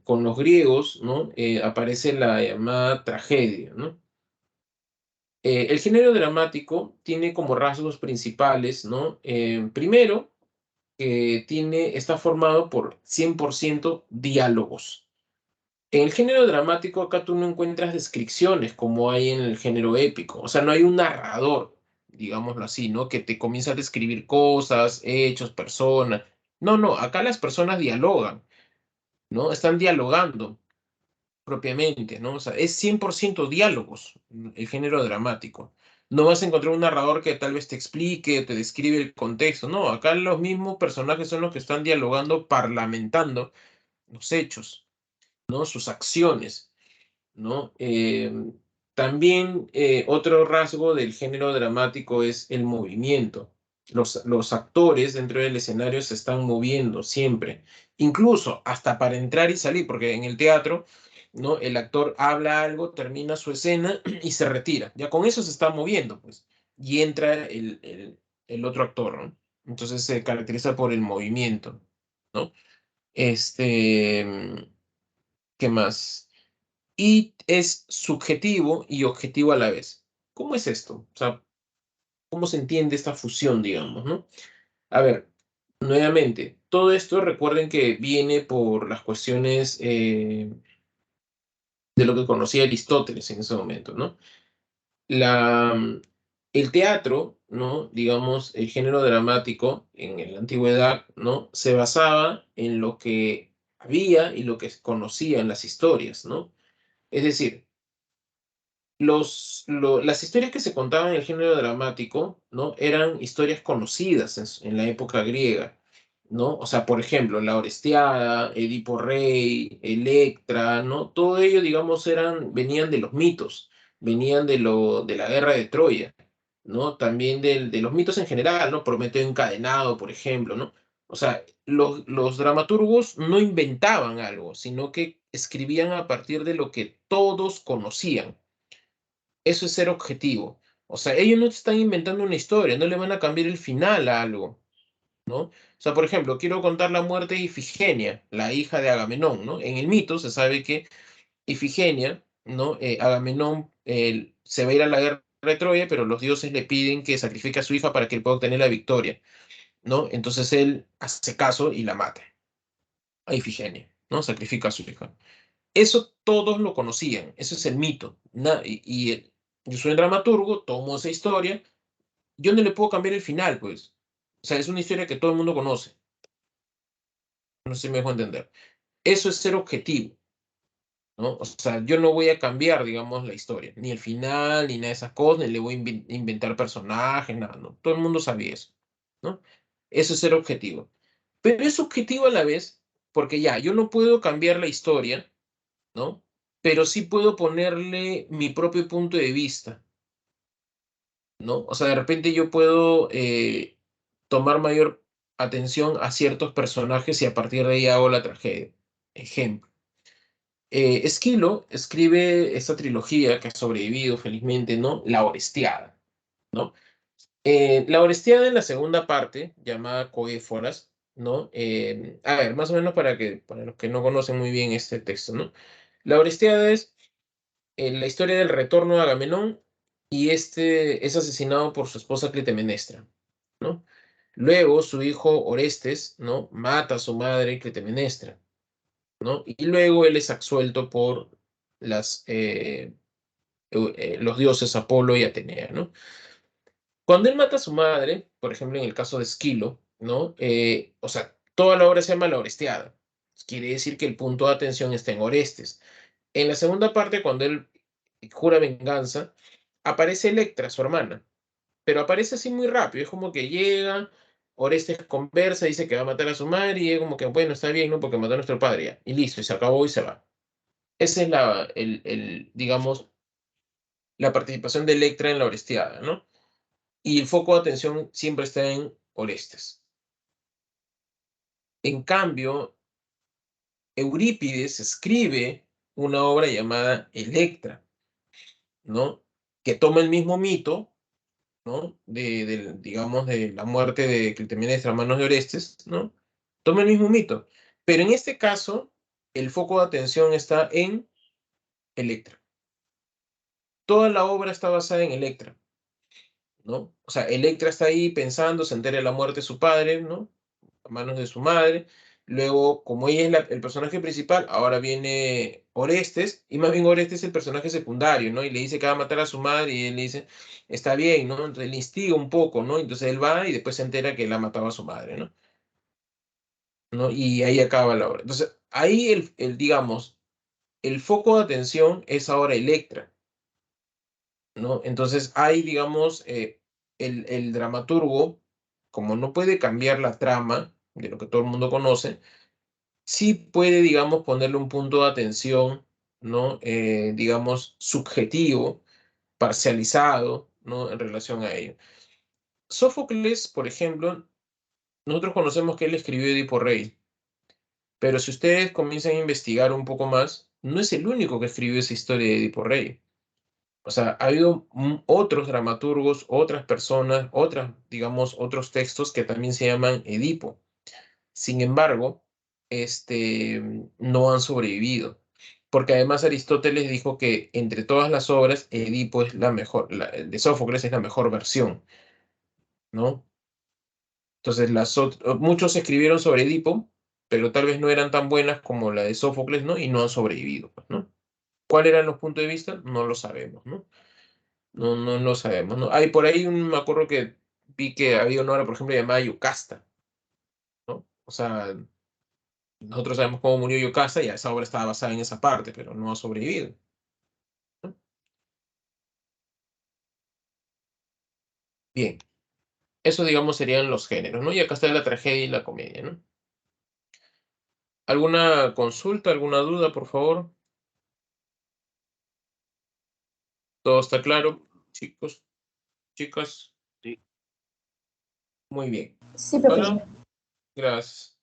con los griegos, ¿no? Aparece la llamada tragedia, ¿no? El género dramático tiene como rasgos principales, ¿no? Primero, está formado por 100% diálogos. En el género dramático acá tú no encuentras descripciones como hay en el género épico, o sea, no hay un narrador, digámoslo así, ¿no? Que te comienza a describir cosas, hechos, personas. No, no, acá las personas dialogan, ¿no? Están dialogando propiamente, ¿no? O sea, es 100% diálogos el género dramático. No vas a encontrar un narrador que tal vez te explique, te describe el contexto, no, acá los mismos personajes son los que están dialogando, parlamentando los hechos, ¿no? Sus acciones, ¿no? También otro rasgo del género dramático es el movimiento. Los actores dentro del escenario se están moviendo siempre, incluso hasta para entrar y salir, porque en el teatro, ¿no? El actor habla algo, termina su escena y se retira. Ya con eso se está moviendo, pues, y entra el otro actor, ¿no? Entonces se caracteriza por el movimiento, ¿no? ¿Qué más? Y es subjetivo y objetivo a la vez. ¿Cómo es esto? O sea, ¿cómo se entiende esta fusión, digamos, ¿no? A ver, nuevamente, todo esto recuerden que viene por las cuestiones de lo que conocía Aristóteles en ese momento, ¿no? La, el teatro, ¿no? Digamos, el género dramático en la antigüedad, ¿no? Se basaba en lo que había y lo que se conocía en las historias, ¿no? Es decir, las historias que se contaban en el género dramático, ¿no? Eran historias conocidas en la época griega, ¿no? O sea, por ejemplo, la Orestiada, Edipo Rey, Electra, ¿no? Todo ello, digamos, venían de los mitos, venían de la guerra de Troya, ¿no? También de los mitos en general, ¿no? Prometeo encadenado, por ejemplo, ¿no? O sea, los dramaturgos no inventaban algo, sino que escribían a partir de lo que todos conocían. Eso es ser objetivo. O sea, ellos no te están inventando una historia, no le van a cambiar el final a algo, ¿no? O sea, por ejemplo, quiero contar la muerte de Ifigenia, la hija de Agamenón, ¿no? En el mito se sabe que Ifigenia, ¿no? Agamenón se va a ir a la guerra de Troya, pero los dioses le piden que sacrifique a su hija para que él pueda obtener la victoria, ¿no? Entonces él hace caso y la mata a Ifigenia, ¿no? Sacrifica a su hija. Eso todos lo conocían, ese es el mito. Yo soy un dramaturgo, tomo esa historia, yo no le puedo cambiar el final, pues. O sea, es una historia que todo el mundo conoce. No sé si me dejo entender. Eso es ser objetivo, ¿no? O sea, yo no voy a cambiar, digamos, la historia, ni el final, ni nada de esas cosas, ni le voy a inventar personajes, nada, ¿no? Todo el mundo sabía eso, ¿no? Eso es ser objetivo. Pero es objetivo a la vez, porque ya, yo no puedo cambiar la historia, ¿no? Pero sí puedo ponerle mi propio punto de vista, ¿no? O sea, de repente yo puedo tomar mayor atención a ciertos personajes y a partir de ahí hago la tragedia. Ejemplo. Esquilo escribe esta trilogía que ha sobrevivido felizmente, ¿no? La Orestiada, ¿no? La Orestiada en la segunda parte, llamada Coéforas, ¿no? A ver, más o menos para los que no conocen muy bien este texto, ¿no? La Orestiada es la historia del retorno de Agamenón y este es asesinado por su esposa Clitemnestra, ¿no? Luego su hijo Orestes, ¿no? Mata a su madre Clitemnestra, ¿no? Y luego él es absuelto por los dioses Apolo y Atenea, ¿no? Cuando él mata a su madre, por ejemplo, en el caso de Esquilo, ¿no? O sea, toda la obra se llama La Orestiada. Quiere decir que el punto de atención está en Orestes. En la segunda parte, cuando él jura venganza, aparece Electra, su hermana, pero aparece así muy rápido, es como que llega, Orestes conversa, dice que va a matar a su madre y es como que, bueno, está bien, ¿no? Porque mató a nuestro padre ya, y listo, y se acabó y se va. Esa es digamos, la participación de Electra en la Orestiada, ¿no? Y el foco de atención siempre está en Orestes. En cambio, Eurípides escribe una obra llamada Electra, ¿no? Que toma el mismo mito, ¿no? Digamos, de la muerte de Clitemnestra a manos de Orestes, ¿no? Toma el mismo mito. Pero en este caso, el foco de atención está en Electra. Toda la obra está basada en Electra, ¿no? O sea, Electra está ahí pensando, se entera de la muerte de su padre, ¿no? A manos de su madre. Luego, como ella es el personaje principal, ahora viene Orestes, y más bien Orestes es el personaje secundario, ¿no? Y le dice que va a matar a su madre, y él le dice, está bien, ¿no? Entonces le instiga un poco, ¿no? Entonces él va y después se entera que él ha matado a su madre, ¿no? ¿No? Y ahí acaba la obra. Entonces, ahí digamos, el foco de atención es ahora Electra, ¿no? Entonces, hay, digamos, el dramaturgo, como no puede cambiar la trama de lo que todo el mundo conoce, sí puede, digamos, ponerle un punto de atención, ¿no? Digamos, subjetivo, parcializado, ¿no? En relación a ello. Sófocles, por ejemplo, nosotros conocemos que él escribió Edipo Rey, pero si ustedes comienzan a investigar un poco más, no es el único que escribió esa historia de Edipo Rey. O sea, ha habido otros dramaturgos, otras personas, digamos, otros textos que también se llaman Edipo. Sin embargo, no han sobrevivido. Porque además Aristóteles dijo que entre todas las obras, Edipo es la mejor, el de Sófocles es la mejor versión, ¿no? Entonces, muchos escribieron sobre Edipo, pero tal vez no eran tan buenas como la de Sófocles, ¿no? Y no han sobrevivido, pues, ¿no? ¿Cuáles eran los puntos de vista? No lo sabemos, ¿no? No lo sabemos, ¿no? Hay por ahí me acuerdo que vi que había una obra, por ejemplo, llamada Yocasta, ¿no? O sea, nosotros sabemos cómo murió Yocasta y esa obra estaba basada en esa parte, pero no ha sobrevivido, ¿no? Bien, eso digamos serían los géneros, ¿no? Y acá está la tragedia y la comedia, ¿no? ¿Alguna consulta, alguna duda, por favor? ¿Todo está claro, chicos, chicas? Sí. Muy bien. Sí, profesor. Ahora, gracias.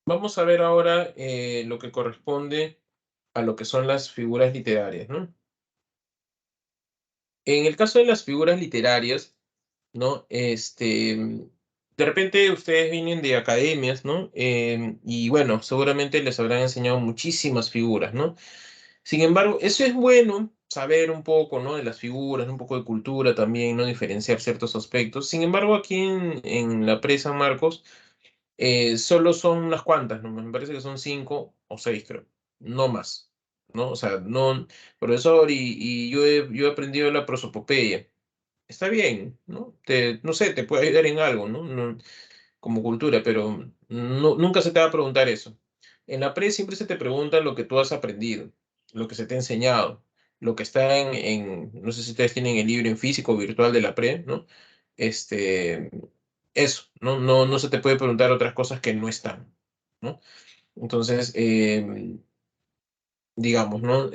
Vamos a ver ahora lo que corresponde a lo que son las figuras literarias, ¿no? En el caso de las figuras literarias, ¿no? de repente ustedes vienen de academias, ¿no? Y bueno, seguramente les habrán enseñado muchísimas figuras, ¿no? Sin embargo, eso es bueno, saber un poco, ¿no? De las figuras, un poco de cultura también, ¿no? Diferenciar ciertos aspectos. Sin embargo, aquí en la Pre San Marcos, solo son unas cuantas, ¿no? Me parece que son 5 o 6, creo, no más, ¿no? O sea, no, profesor, y yo he aprendido la prosopopeya. Está bien, ¿no? No sé, te puede ayudar en algo, ¿no? Como cultura, pero nunca se te va a preguntar eso. En la pre siempre se te pregunta lo que tú has aprendido, lo que se te ha enseñado, lo que está no sé si ustedes tienen el libro en físico o virtual de la pre, ¿no? Este, eso, no se te puede preguntar otras cosas que no están, ¿no? Entonces, digamos, ¿no?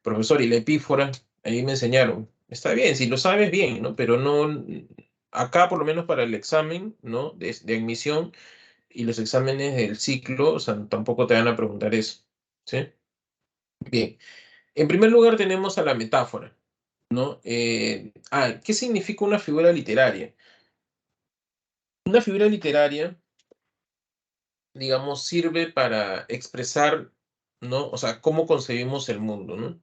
Profesor, y la epífora, ahí me enseñaron. Está bien, si lo sabes bien, ¿no? Pero no, acá por lo menos para el examen, ¿no? De admisión y los exámenes del ciclo, o sea, tampoco te van a preguntar eso, ¿sí? Bien, en primer lugar tenemos a la metáfora, ¿no? ¿Qué significa una figura literaria? Una figura literaria, digamos, sirve para expresar, ¿no? O sea, cómo concebimos el mundo, ¿no?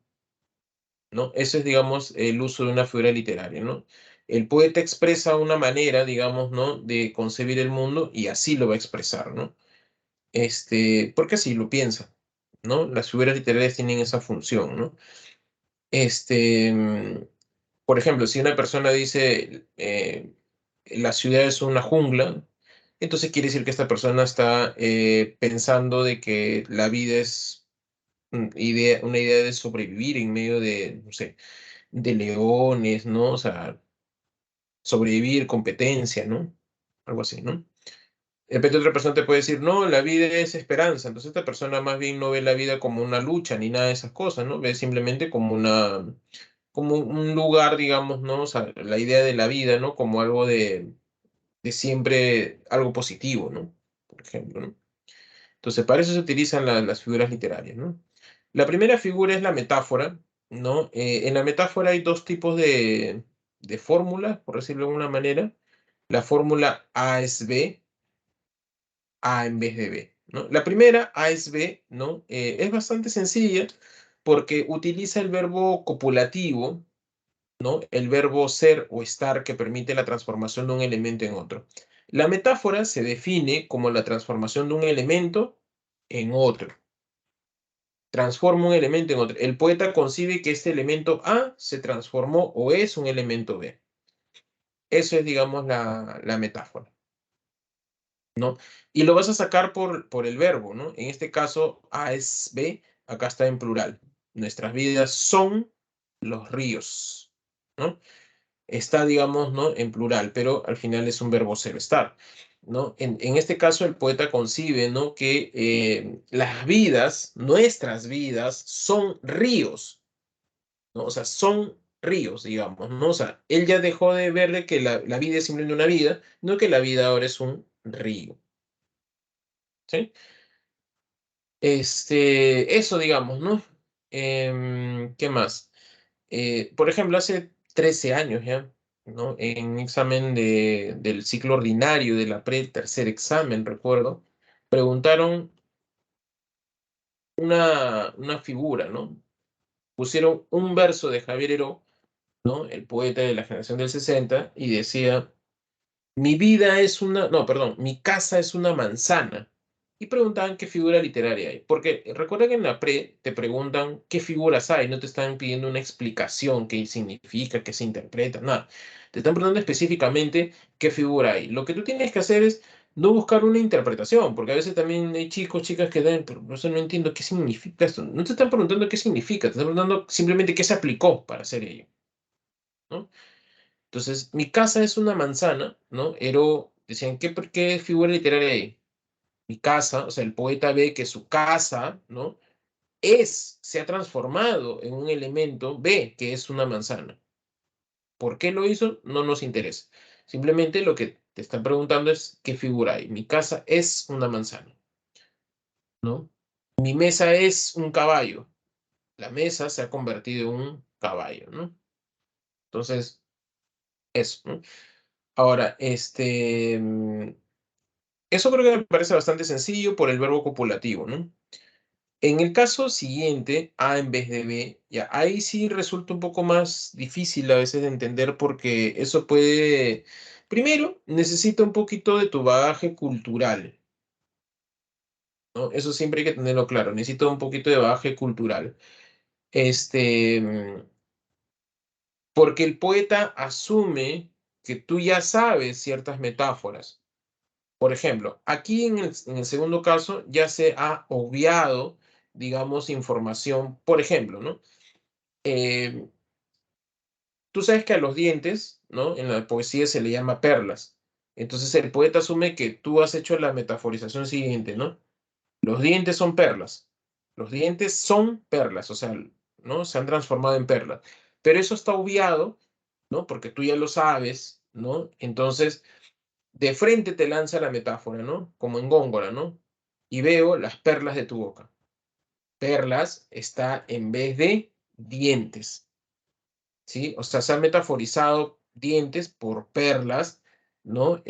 ¿No? Ese es, digamos, el uso de una figura literaria, ¿no? El poeta expresa una manera, digamos, ¿no? De concebir el mundo y así lo va a expresar, ¿no? Porque así lo piensa, ¿no? Las figuras literarias tienen esa función, ¿no? Este, mm, por ejemplo, si una persona dice, la ciudad es una jungla, entonces quiere decir que esta persona está pensando de que la vida es una idea de sobrevivir en medio de, no sé, de leones, ¿no? O sea, sobrevivir, competencia, ¿no? Algo así, ¿no? De repente otra persona te puede decir, no, la vida es esperanza. Entonces esta persona más bien no ve la vida como una lucha ni nada de esas cosas, ¿no? Ve simplemente como un lugar, digamos, ¿no? O sea, la idea de la vida, ¿no? Como algo de siempre, algo positivo, ¿no? Por ejemplo, ¿no? Entonces, para eso se utilizan las figuras literarias, ¿no? La primera figura es la metáfora, ¿no? En la metáfora hay dos tipos de fórmulas, por decirlo de alguna manera. La fórmula A es B, A en vez de B, ¿no? La primera, A es B, ¿no? Es bastante sencilla porque utiliza el verbo copulativo, ¿no? El verbo ser o estar que permite la transformación de un elemento en otro. La metáfora se define como la transformación de un elemento en otro. Transforma un elemento en otro. El poeta concibe que este elemento A se transformó o es un elemento B. Eso es, digamos, la metáfora, ¿no? Y lo vas a sacar por el verbo, ¿no? En este caso, A es B, acá está en plural. Nuestras vidas son los ríos, ¿no? Está, digamos, ¿no? En plural, pero al final es un verbo ser, estar, ¿no? En este caso, el poeta concibe, ¿no? Que las vidas, nuestras vidas, son ríos, ¿no? O sea, son ríos, digamos, ¿no? O sea, él ya dejó de verle que la vida es simplemente una vida, no que la vida ahora es un río, ¿sí? Eso, digamos, ¿no? ¿Qué más? Por ejemplo, hace 13 años ya, ¿no? En un examen del ciclo ordinario de la tercer examen, recuerdo, preguntaron una figura, ¿no? Pusieron un verso de Javier Heró, ¿no? El poeta de la generación del 60, y decía, mi vida es una, no, perdón, mi casa es una manzana. Y preguntaban qué figura literaria hay. Porque recuerda que en la pre te preguntan qué figuras hay, no te están pidiendo una explicación, qué significa, qué se interpreta, nada. Te están preguntando específicamente qué figura hay. Lo que tú tienes que hacer es no buscar una interpretación, porque a veces también hay chicos, chicas que dan, pero no entiendo qué significa esto. No te están preguntando qué significa, te están preguntando simplemente qué se aplicó para hacer ello, ¿no? Entonces, mi casa es una manzana, ¿no? Pero decían, ¿qué figura literaria hay? Mi casa, o sea, el poeta ve que su casa, ¿no? Se ha transformado en un elemento B, que es una manzana. ¿Por qué lo hizo? No nos interesa. Simplemente lo que te están preguntando es, ¿qué figura hay? Mi casa es una manzana, ¿no? Mi mesa es un caballo. La mesa se ha convertido en un caballo, ¿no? Entonces, eso, ¿no? Ahora, eso creo que me parece bastante sencillo por el verbo copulativo, ¿no? En el caso siguiente, A en vez de B, ya ahí sí resulta un poco más difícil a veces de entender porque eso puede, primero, necesita un poquito de tu bagaje cultural, ¿no? Eso siempre hay que tenerlo claro, necesita un poquito de bagaje cultural. Este, porque el poeta asume que tú ya sabes ciertas metáforas. Por ejemplo, aquí en el segundo caso ya se ha obviado, digamos, información. Por ejemplo, ¿no? Eh, tú sabes que a los dientes, ¿no? En la poesía se le llama perlas. Entonces el poeta asume que tú has hecho la metaforización siguiente, ¿no? Los dientes son perlas. Los dientes son perlas, o sea, ¿no? Se han transformado en perlas. Pero eso está obviado, ¿no? Porque tú ya lo sabes, ¿no? Entonces, de frente te lanza la metáfora, ¿no? Como en Góngora, ¿no? Y veo las perlas de tu boca. Perlas está en vez de dientes, ¿sí? O sea, se han metaforizado dientes por perlas, ¿no?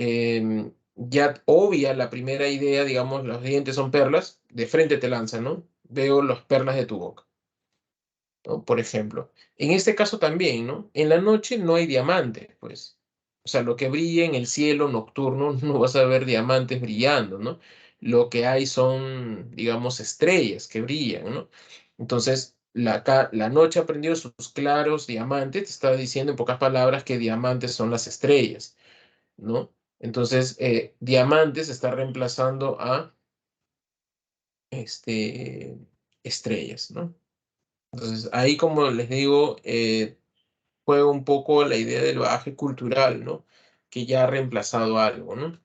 Ya obvia la primera idea, digamos, los dientes son perlas, de frente te lanza, ¿no? Veo las perlas de tu boca, ¿no? Por ejemplo. En este caso también, ¿no? En la noche no hay diamantes, pues. O sea, lo que brilla en el cielo nocturno no vas a ver diamantes brillando, ¿no? Lo que hay son, digamos, estrellas que brillan, ¿no? Entonces, la noche ha prendido sus claros diamantes, te está diciendo en pocas palabras que diamantes son las estrellas, ¿no? Entonces, diamantes está reemplazando a este, estrellas, ¿no? Entonces, ahí como les digo, juega un poco la idea del bagaje cultural, ¿no? Que ya ha reemplazado algo, ¿no?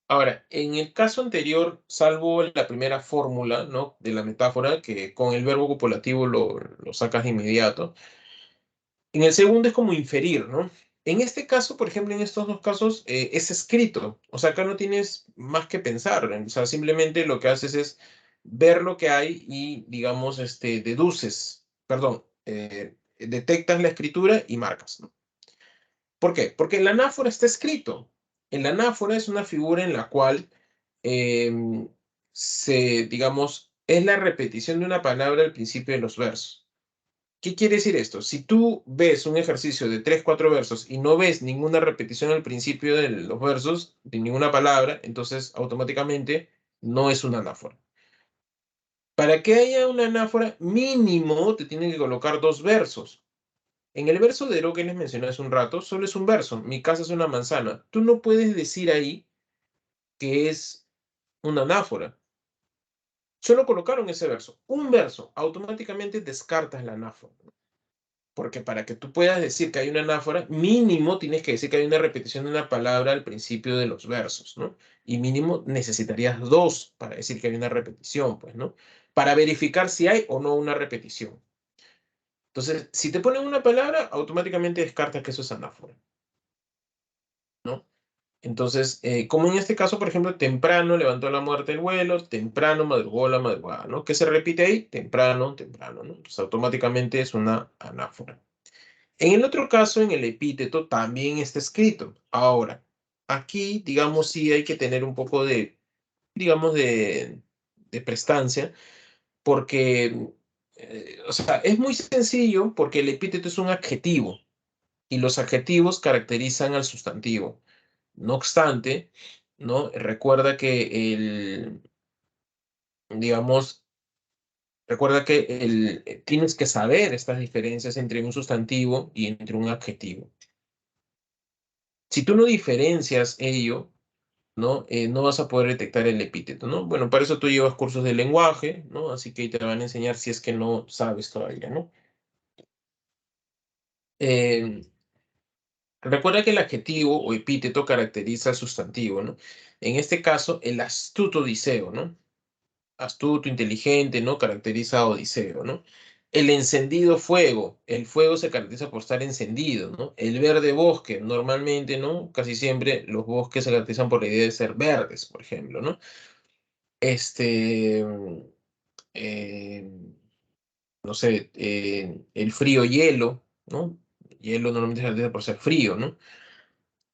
Ahora, en el caso anterior, salvo la primera fórmula, ¿no? De la metáfora, que con el verbo copulativo lo sacas de inmediato. En el segundo es como inferir, ¿no? En este caso, por ejemplo, en estos dos casos, es escrito. O sea, acá no tienes más que pensar. O sea, simplemente lo que haces es ver lo que hay y, digamos, deduces, perdón, detectas la escritura y marcas, ¿no? ¿Por qué? Porque en la anáfora está escrito. En la anáfora es una figura en la cual digamos, es la repetición de una palabra al principio de los versos. ¿Qué quiere decir esto? Si tú ves un ejercicio de 3, 4 versos y no ves ninguna repetición al principio de los versos, de ninguna palabra, entonces automáticamente no es una anáfora. Para que haya una anáfora, mínimo te tienen que colocar dos versos. En el verso de Ero que les mencioné hace un rato, solo es un verso. Mi casa es una manzana. Tú no puedes decir ahí que es una anáfora. Solo colocaron ese verso. Un verso. Automáticamente descartas la anáfora. Porque para que tú puedas decir que hay una anáfora, mínimo tienes que decir que hay una repetición de una palabra al principio de los versos, ¿no? Y mínimo necesitarías dos para decir que hay una repetición, pues, ¿no? Para verificar si hay o no una repetición. Entonces, si te ponen una palabra, automáticamente descartas que eso es anáfora, ¿no? Entonces, como en este caso, por ejemplo, temprano levantó la muerte el vuelo, temprano madrugó la madrugada, ¿no? ¿Qué se repite ahí? Temprano, temprano, ¿no? Entonces, automáticamente es una anáfora. En el otro caso, en el epíteto, también está escrito. Ahora, aquí, digamos, sí hay que tener un poco de, digamos, de prestancia, porque, o sea, es muy sencillo porque el epíteto es un adjetivo y los adjetivos caracterizan al sustantivo. No obstante, ¿no? Recuerda que digamos, recuerda que tienes que saber estas diferencias entre un sustantivo y entre un adjetivo. Si tú no diferencias ello, ¿no? No vas a poder detectar el epíteto, ¿no? Bueno, para eso tú llevas cursos de lenguaje, ¿no? Así que ahí te van a enseñar si es que no sabes todavía, ¿no? Eh, recuerda que el adjetivo o epíteto caracteriza al sustantivo, ¿no? En este caso, el astuto Odiseo, ¿no? Astuto, inteligente, ¿no? Caracteriza a Odiseo, ¿no? El encendido fuego, el fuego se caracteriza por estar encendido, ¿no? El verde bosque, normalmente, ¿no? Casi siempre los bosques se caracterizan por la idea de ser verdes, por ejemplo, ¿no? Este, eh, no sé, el frío hielo, ¿no? hielo normalmente se caracteriza por ser frío, ¿no?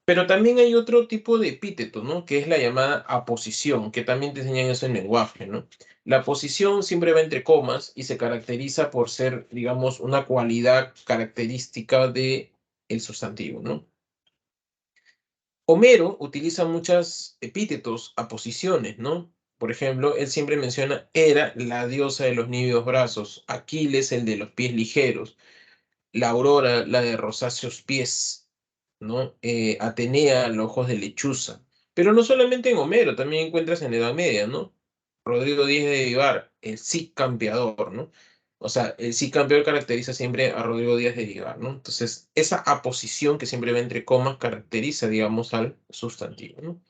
Pero también hay otro tipo de epíteto, ¿no? Que es la llamada aposición, que también te enseñan eso en lenguaje, ¿no? La aposición siempre va entre comas y se caracteriza por ser, digamos, una cualidad característica de el sustantivo, ¿no? Homero utiliza muchos epítetos, aposiciones, ¿no? Por ejemplo, él siempre menciona Hera, la diosa de los nívedos brazos, Aquiles, el de los pies ligeros, la Aurora, la de rosáceos pies, ¿no? Atenea, los ojos de lechuza. Pero no solamente en Homero, también encuentras en la Edad Media, ¿no? Rodrigo Díez de Vivar, el Cid campeador, ¿no? O sea, el Cid campeador caracteriza siempre a Rodrigo Díaz de Vivar, ¿no? Entonces, esa aposición que siempre va entre comas caracteriza, digamos, al sustantivo, ¿no?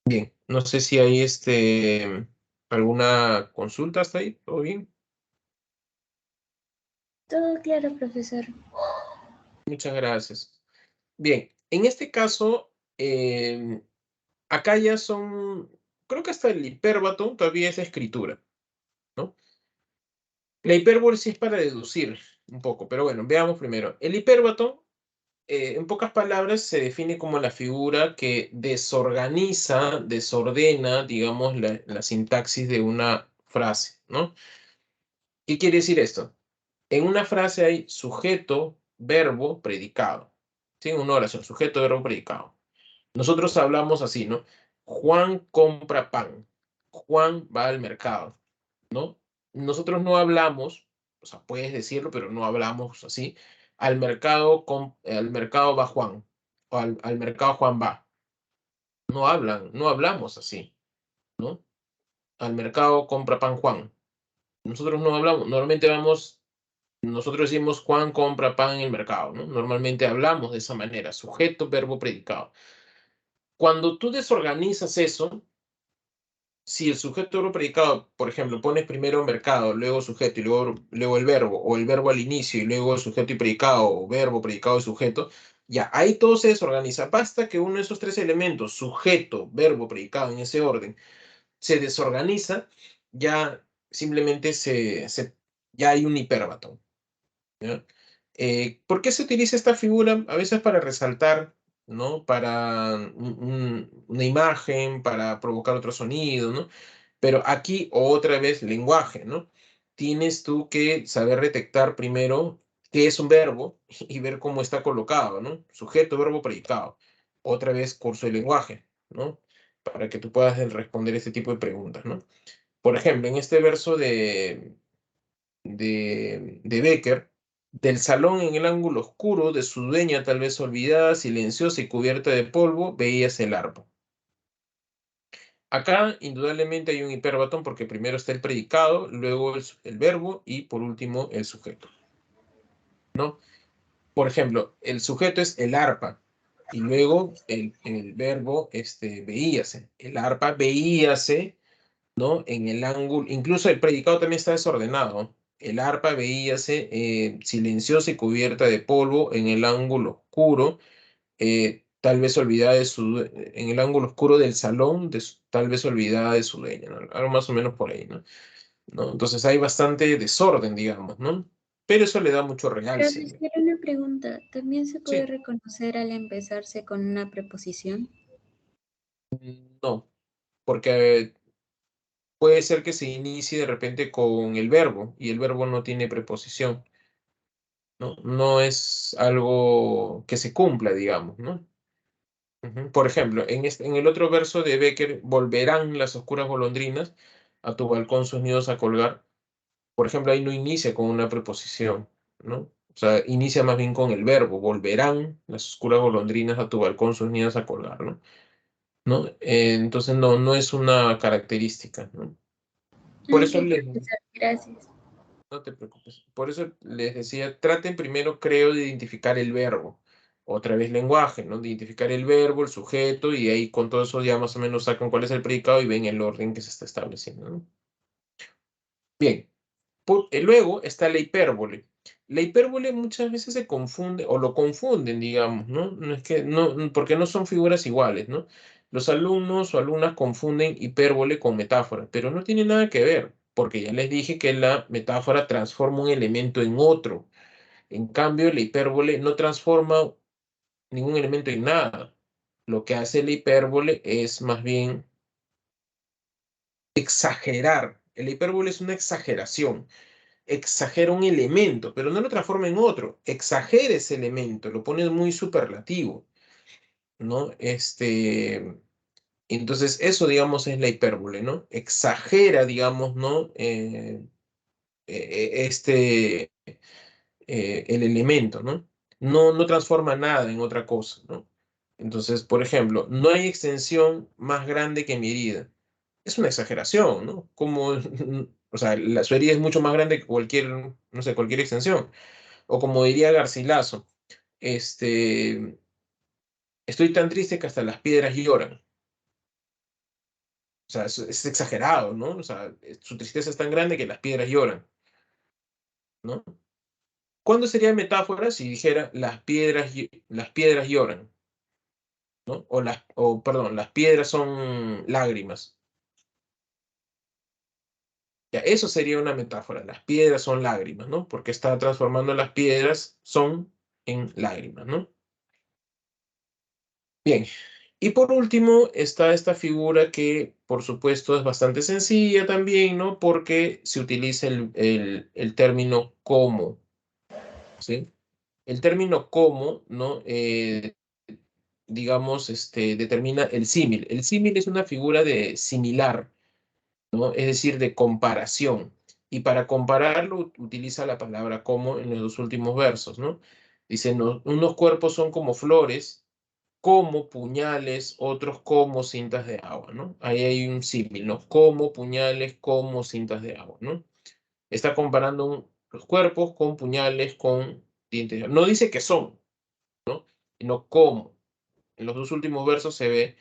Bien, no sé si hay alguna consulta hasta ahí, ¿todo bien? Todo claro, profesor. Muchas gracias. Bien, en este caso, acá ya son, creo que hasta el hipérbato todavía es escritura, ¿no? La hipérbole sí es para deducir un poco, pero bueno, veamos primero. El hipérbato, en pocas palabras, se define como la figura que desorganiza, desordena, digamos, la sintaxis de una frase, ¿no? ¿Qué quiere decir esto? En una frase hay sujeto, verbo, predicado. ¿Sí? Una oración, sujeto, verbo, predicado. Nosotros hablamos así, ¿no? Juan compra pan. Juan va al mercado, ¿no? Nosotros no hablamos, o sea, puedes decirlo, pero no hablamos así. Al mercado va Juan, o al mercado Juan va. No hablan, no hablamos así, ¿no? Al mercado compra pan Juan. Nosotros no hablamos, normalmente vamos, nosotros decimos Juan compra pan en el mercado, ¿no? Normalmente hablamos de esa manera, sujeto, verbo, predicado. Cuando tú desorganizas eso, si el sujeto verbo predicado, por ejemplo, pones primero mercado, luego sujeto y luego el verbo, o el verbo al inicio y luego el sujeto y predicado, o verbo, predicado y sujeto, ya ahí todo se desorganiza. Basta que uno de esos tres elementos, sujeto, verbo, predicado, en ese orden, se desorganiza, ya simplemente ya hay un hipérbato. ¿Ya? ¿Por qué se utiliza esta figura? A veces para resaltar, ¿no? Para una imagen, para provocar otro sonido, ¿no? Pero aquí otra vez lenguaje, ¿no? Tienes tú que saber detectar primero qué es un verbo y ver cómo está colocado, ¿no? Sujeto, verbo, predicado. Otra vez curso de lenguaje, ¿no? Para que tú puedas responder este tipo de preguntas, ¿no? Por ejemplo, en este verso de Becker, del salón en el ángulo oscuro de su dueña tal vez olvidada, silenciosa y cubierta de polvo, veías el arpa. Acá indudablemente hay un hiperbatón porque primero está el predicado, luego el verbo y por último el sujeto, ¿no? Por ejemplo, el sujeto es el arpa y luego el verbo veíase. El arpa veíase, ¿no? En el ángulo, incluso el predicado también está desordenado. El arpa veíase silenciosa y cubierta de polvo en el ángulo oscuro, tal vez olvidada en el ángulo oscuro del salón, tal vez olvidada de su dueña, ¿no? Algo más o menos por ahí, ¿no? ¿No? Entonces hay bastante desorden, digamos, ¿no? Pero eso le da mucho realce. Profesor, una pregunta. ¿También se puede Sí, reconocer al empezarse con una preposición? no, porque puede ser que se inicie de repente con el verbo y el verbo no tiene preposición. ¿No? No es algo que se cumpla, digamos, ¿no? Ujú. Por ejemplo, en el otro verso de Becker, volverán las oscuras golondrinas a tu balcón sus nidos a colgar. Por ejemplo, ahí no inicia con una preposición, ¿no? O sea, inicia más bien con el verbo, volverán las oscuras golondrinas a tu balcón sus nidos a colgar, ¿no? ¿No? Entonces no es una característica, ¿no? Por Ok, eso profesor, gracias. no te preocupes. Por eso les decía, traten primero, creo, de identificar el verbo. Otra vez lenguaje, ¿no? De identificar el verbo, el sujeto, y ahí con todo eso ya más o menos sacan cuál es el predicado y ven el orden que se está estableciendo, ¿no? Bien. Luego está la hipérbole. La hipérbole muchas veces se confunde, o lo confunden, digamos, ¿no? No es que, no, porque no son figuras iguales, ¿no? Los alumnos o alumnas confunden hipérbole con metáfora, pero no tiene nada que ver, porque ya les dije que la metáfora transforma un elemento en otro. En cambio, la hipérbole no transforma ningún elemento en nada. Lo que hace la hipérbole es más bien exagerar. La hipérbole es una exageración. Exagera un elemento, pero no lo transforma en otro. Exagera ese elemento, lo pone muy superlativo, ¿no? Entonces, eso, digamos, es la hipérbole, ¿no? Exagera, digamos, ¿no? El elemento, ¿no? No transforma nada en otra cosa, ¿no? Entonces, por ejemplo, no hay extensión más grande que mi herida. Es una exageración, ¿no? Como, o sea, su herida es mucho más grande que cualquier, no sé, cualquier extensión. O como diría Garcilaso, este, estoy tan triste que hasta las piedras lloran. O sea, es exagerado, ¿no? O sea, su tristeza es tan grande que las piedras lloran, ¿no? ¿Cuándo sería metáfora si dijera las piedras lloran, ¿no? Perdón, las piedras son lágrimas. Ya, eso sería una metáfora. Las piedras son lágrimas, ¿no? Porque está transformando las piedras son en lágrimas, ¿no? Bien. Y por último está esta figura que, por supuesto, es bastante sencilla también, ¿no? Porque se utiliza el término como, ¿sí? El término como, ¿no? Digamos, determina el símil. El símil es una figura de similar, ¿no? Es decir, de comparación. Y para compararlo utiliza la palabra como en los dos últimos versos, ¿no? Dice, unos cuerpos son como flores, como puñales, otros como cintas de agua, ¿no? Ahí hay un símil, ¿no? Como puñales, como cintas de agua, ¿no? Está comparando los cuerpos con puñales, con dientes de agua. No dice que son, sino cómo. En los dos últimos versos se ve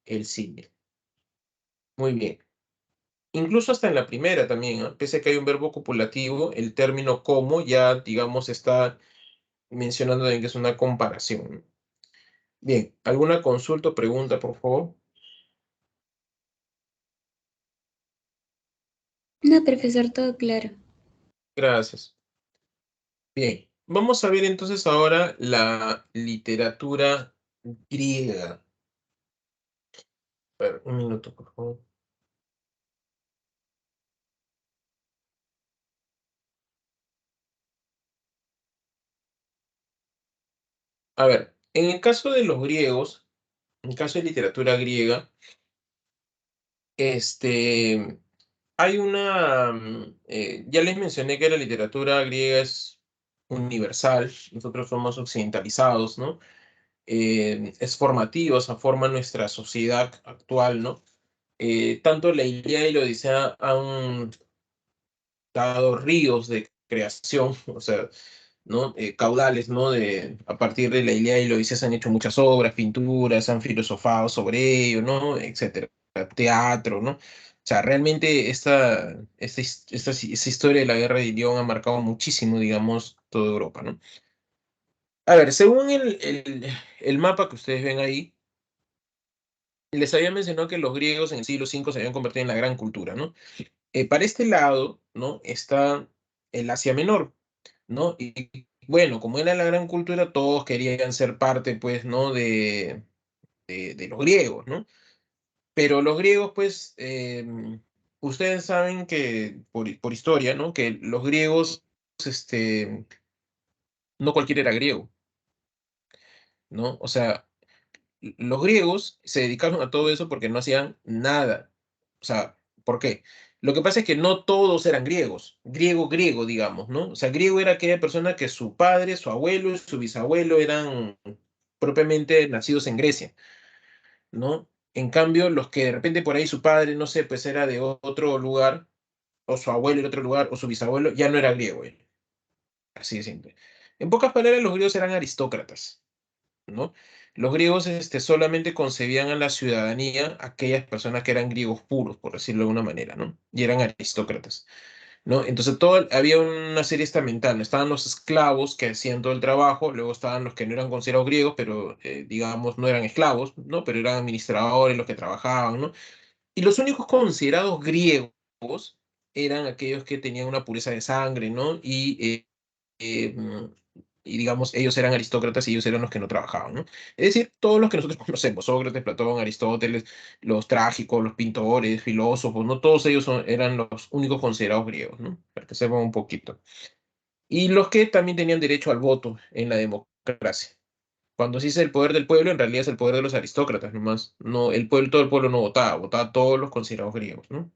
el símil. Muy bien. Incluso hasta en la primera también, ¿ah? Pese a que hay un verbo copulativo, el término como ya, digamos, está mencionando de que es una comparación. Bien, ¿alguna consulta o pregunta, por favor? No, profesor, todo claro. Gracias. Bien, vamos a ver entonces ahora la literatura griega. A ver, un minuto, por favor. A ver, en el caso de los griegos, en el caso de literatura griega, hay ya les mencioné que la literatura griega es universal, nosotros somos occidentalizados, ¿no? Es formativa, o sea, forma nuestra sociedad actual, ¿no? Tanto la Ilíada y la Odisea han dado ríos de creación, o sea, ¿no? Caudales, ¿no? A partir de la Ilíada y la Odisea se han hecho muchas obras, pinturas, han filosofado sobre ello, ¿no? Etcétera. Teatro, ¿no? O sea, realmente esta historia de la guerra de Ilión ha marcado muchísimo, digamos, toda Europa, ¿no? A ver, según el mapa que ustedes ven ahí, les había mencionado que los griegos en el siglo V se habían convertido en la gran cultura, ¿no? Para este lado, ¿no? Está el Asia Menor, ¿no? Y bueno, como era la gran cultura, todos querían ser parte, pues, ¿no? De los griegos, ¿no? Pero los griegos, pues, ustedes saben que, por historia, ¿no? Que los griegos, no cualquiera era griego, ¿no? O sea, los griegos se dedicaron a todo eso porque no hacían nada. O sea, ¿por qué? Lo que pasa es que no todos eran griegos, griego, digamos, ¿no? O sea, griego era aquella persona que su padre, su abuelo y su bisabuelo eran propiamente nacidos en Grecia, ¿no? En cambio, los que de repente por ahí su padre, no sé, pues era de otro lugar, o su abuelo de otro lugar, o su bisabuelo, ya no era griego él. Así de simple. En pocas palabras, los griegos eran aristócratas, ¿no? Los griegos solamente concebían a la ciudadanía aquellas personas que eran griegos puros, por decirlo de alguna manera, ¿no? Y eran aristócratas, ¿no? Entonces había una serie estamental, ¿no? Estaban los esclavos que hacían todo el trabajo, luego estaban los que no eran considerados griegos, pero digamos no eran esclavos, ¿no? Pero eran administradores los que trabajaban, ¿no? Y los únicos considerados griegos eran aquellos que tenían una pureza de sangre, ¿no? Y y digamos, ellos eran aristócratas y ellos eran los que no trabajaban, ¿no? Es decir, todos los que nosotros conocemos, Sócrates, Platón, Aristóteles, los trágicos, los pintores, filósofos, no todos ellos eran los únicos considerados griegos, ¿no? Para que sepan un poquito. Y los que también tenían derecho al voto en la democracia. Cuando se dice el poder del pueblo, en realidad es el poder de los aristócratas, nomás. No, el pueblo, todo el pueblo no votaba, votaba todos los considerados griegos, ¿no?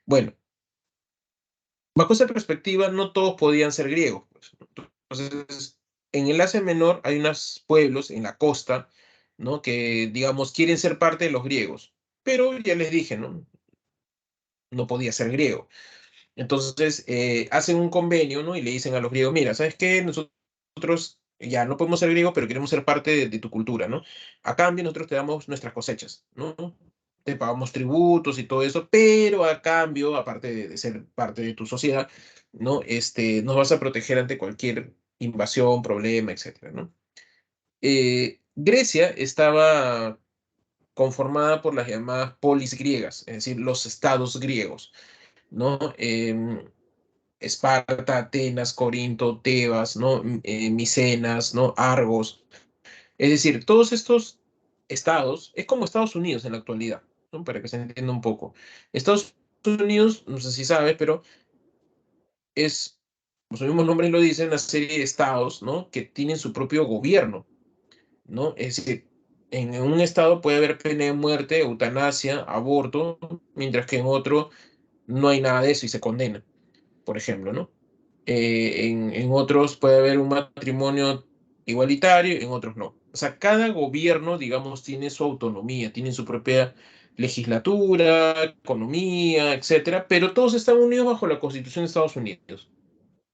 Bueno, bajo esa perspectiva, no todos podían ser griegos, pues, ¿no? Entonces, en el Asia Menor hay unos pueblos en la costa, ¿no? Que, digamos, quieren ser parte de los griegos, pero ya les dije, ¿no? No podía ser griego. Entonces, hacen un convenio, ¿no? Y le dicen a los griegos, mira, ¿sabes qué? Nosotros ya no podemos ser griegos, pero queremos ser parte de tu cultura, ¿no? A cambio, nosotros te damos nuestras cosechas, ¿no? Te pagamos tributos y todo eso, pero a cambio, aparte de ser parte de tu sociedad, ¿no? Nos vas a proteger ante cualquier invasión, problema, etcétera, ¿no? Grecia estaba conformada por las llamadas polis griegas, es decir, los estados griegos, ¿no? Esparta, Atenas, Corinto, Tebas, ¿no? Micenas, ¿no? Argos. Es decir, todos estos estados, es como Estados Unidos en la actualidad, ¿no? Para que se entienda un poco. Estados Unidos, no sé si sabes, pero es, como su mismo nombre lo dice, una serie de estados, ¿no? Que tienen su propio gobierno, ¿no? Es decir, en un estado puede haber pena de muerte, eutanasia, aborto, mientras que en otro no hay nada de eso y se condena, por ejemplo, ¿no? En otros puede haber un matrimonio igualitario, en otros no. O sea, cada gobierno, digamos, tiene su autonomía, tiene su propia legislatura, economía, etcétera, pero todos están unidos bajo la Constitución de Estados Unidos,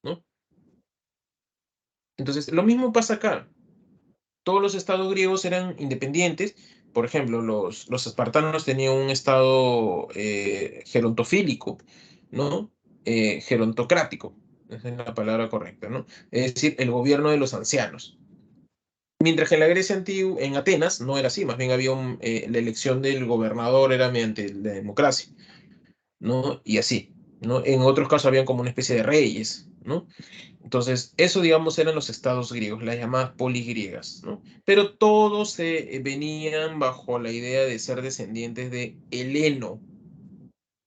¿no? Entonces, lo mismo pasa acá. Todos los estados griegos eran independientes. Por ejemplo, los espartanos tenían un estado gerontofílico, ¿no? Gerontocrático, esa es la palabra correcta, ¿no? Es decir, el gobierno de los ancianos. Mientras que en la Grecia antigua, en Atenas, no era así, más bien había la elección del gobernador era mediante la democracia, ¿no? Y así, ¿no? En otros casos habían como una especie de reyes, ¿no? Entonces, eso, digamos, eran los estados griegos, las llamadas polis griegas, ¿no? Pero todos venían bajo la idea de ser descendientes de Heleno,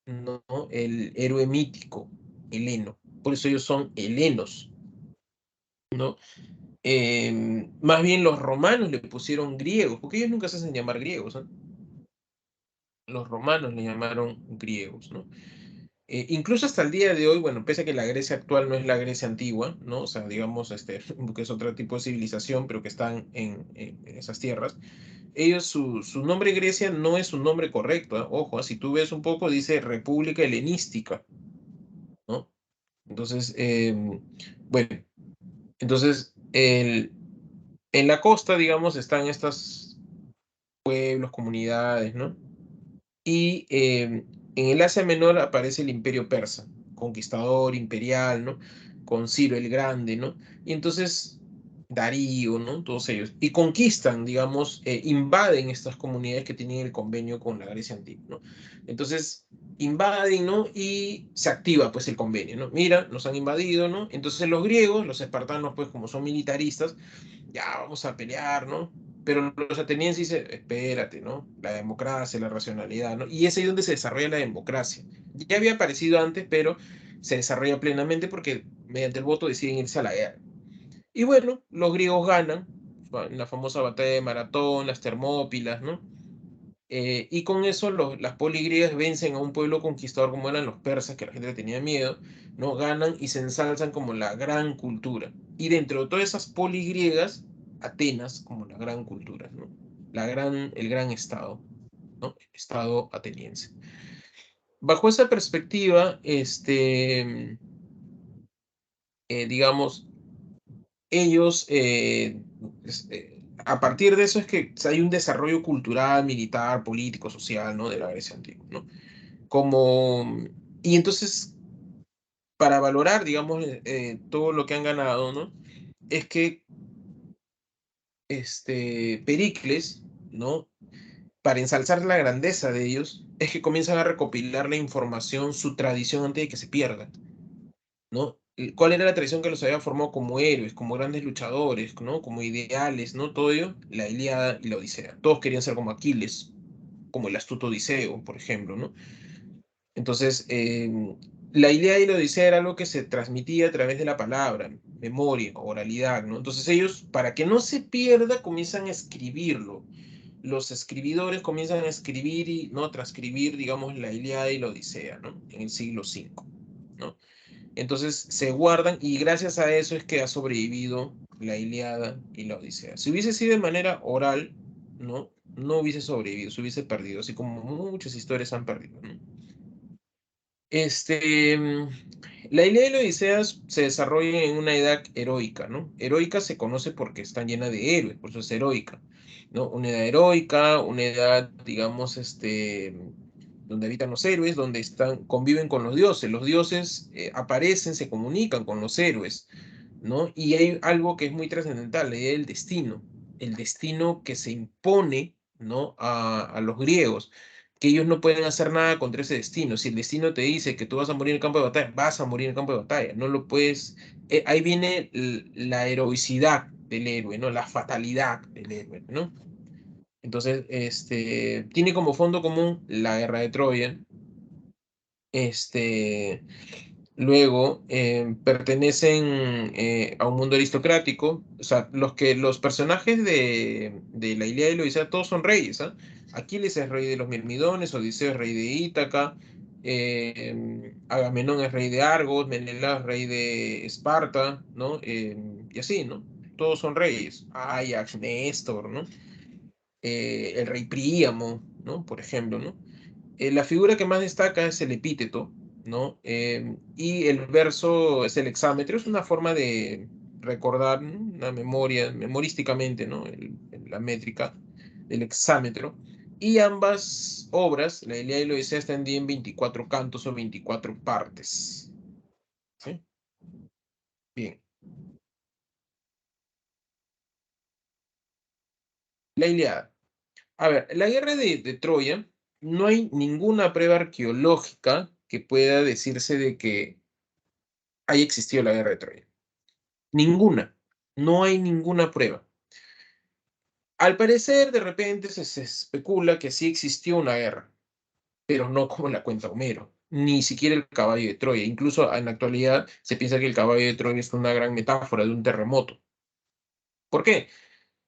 ¿no? El héroe mítico, Heleno. Por eso ellos son helenos, ¿no? Más bien los romanos le pusieron griegos, porque ellos nunca se hacen llamar griegos, ¿no? Los romanos le llamaron griegos, ¿no? Incluso hasta el día de hoy, bueno, pese a que la Grecia actual no es la Grecia antigua, ¿no? O sea, digamos, que es otro tipo de civilización, pero que están en esas tierras, ellos, su nombre Grecia no es un nombre correcto, ¿eh? Ojo, si tú ves un poco, dice República Helenística, ¿no? Entonces, bueno, entonces, en la costa, digamos, están estos pueblos, comunidades, ¿no? Y en el Asia Menor aparece el Imperio Persa, conquistador, imperial, ¿no? Con Ciro el Grande, ¿no? Y entonces Darío, ¿no? Todos ellos. Y conquistan, digamos, invaden estas comunidades que tienen el convenio con la Grecia antigua, ¿no? Entonces invaden, ¿no? Y se activa pues el convenio, ¿no? Mira, nos han invadido, ¿no? Entonces los griegos, los espartanos, pues como son militaristas, ya vamos a pelear, ¿no? Pero los atenienses dicen, espérate, ¿no? La democracia, la racionalidad, ¿no? Y es ahí donde se desarrolla la democracia. Ya había aparecido antes, pero se desarrolla plenamente porque mediante el voto deciden irse a la guerra. Y bueno, los griegos ganan, en la famosa batalla de Maratón, las Termópilas, ¿no? Y con eso las poligriegas vencen a un pueblo conquistador como eran los persas, que la gente le tenía miedo, ¿no? Ganan y se ensalzan como la gran cultura. Y dentro de todas esas poligriegas, Atenas como la gran cultura, ¿no? El gran estado, ¿no? Estado ateniense. Bajo esa perspectiva, digamos, ellos, a partir de eso es que hay un desarrollo cultural, militar, político, social, ¿no? De la Grecia antigua, ¿no? Como, y entonces, para valorar, digamos, todo lo que han ganado, ¿no? Es que Pericles, ¿no? Para ensalzar la grandeza de ellos, es que comienzan a recopilar la información, su tradición antes de que se pierda. ¿no? ¿Cuál era la tradición que los había formado como héroes, como grandes luchadores, ¿no? Como ideales, ¿no? Todo ello, la Ilíada y la Odisea. Todos querían ser como Aquiles, como el astuto Odiseo, por ejemplo, ¿no? Entonces, la Ilíada y la Odisea era algo que se transmitía a través de la palabra, memoria, oralidad, ¿no? Entonces ellos, para que no se pierda, comienzan a escribirlo. Los escribidores comienzan a escribir y, ¿no? Transcribir, digamos, la Ilíada y la Odisea, ¿no? En el siglo V, ¿no? Entonces se guardan y gracias a eso es que ha sobrevivido la Ilíada y la Odisea. Si hubiese sido de manera oral, ¿no? No hubiese sobrevivido, se hubiese perdido, así como muchas historias han perdido, ¿no? La Ilíada y la Odisea se desarrolla en una edad heroica, ¿no? Heroica se conoce porque está llena de héroes, por eso es heroica, ¿no? Una edad heroica, una edad, digamos, donde habitan los héroes, donde conviven con los dioses aparecen, se comunican con los héroes, ¿no? Y hay algo que es muy trascendental, la idea del destino, el destino que se impone, ¿no? A los griegos, que ellos no pueden hacer nada contra ese destino. Si el destino te dice que tú vas a morir en el campo de batalla, vas a morir en el campo de batalla, no lo puedes. Ahí viene la heroicidad del héroe, ¿no? La fatalidad del héroe, ¿no? Entonces, tiene como fondo común la guerra de Troya. Este, Luego, pertenecen a un mundo aristocrático. O sea, los personajes de la Ilíada y la Odisea todos son reyes, ¿ah? Aquiles es rey de los Mirmidones, Odiseo es rey de Ítaca, Agamenón es rey de Argos, Menelao es rey de Esparta, ¿no? Y así, ¿no? Todos son reyes. Ajax, Néstor, ¿no? El rey Príamo, ¿no? Por ejemplo, ¿no? La figura que más destaca es el epíteto, ¿no? Y el verso es el hexámetro, es una forma de recordar, ¿no? Una memoria, memorísticamente, ¿no? La métrica del hexámetro. Y ambas obras, la Ilíada y la Odisea, están en 24 cantos o 24 partes. ¿Sí? Bien. La Ilíada. A ver, la guerra de Troya, no hay ninguna prueba arqueológica que pueda decirse de que haya existido la guerra de Troya. Ninguna. No hay ninguna prueba. Al parecer, de repente se especula que sí existió una guerra, pero no como la cuenta Homero, ni siquiera el caballo de Troya. Incluso en la actualidad se piensa que el caballo de Troya es una gran metáfora de un terremoto. ¿Por qué?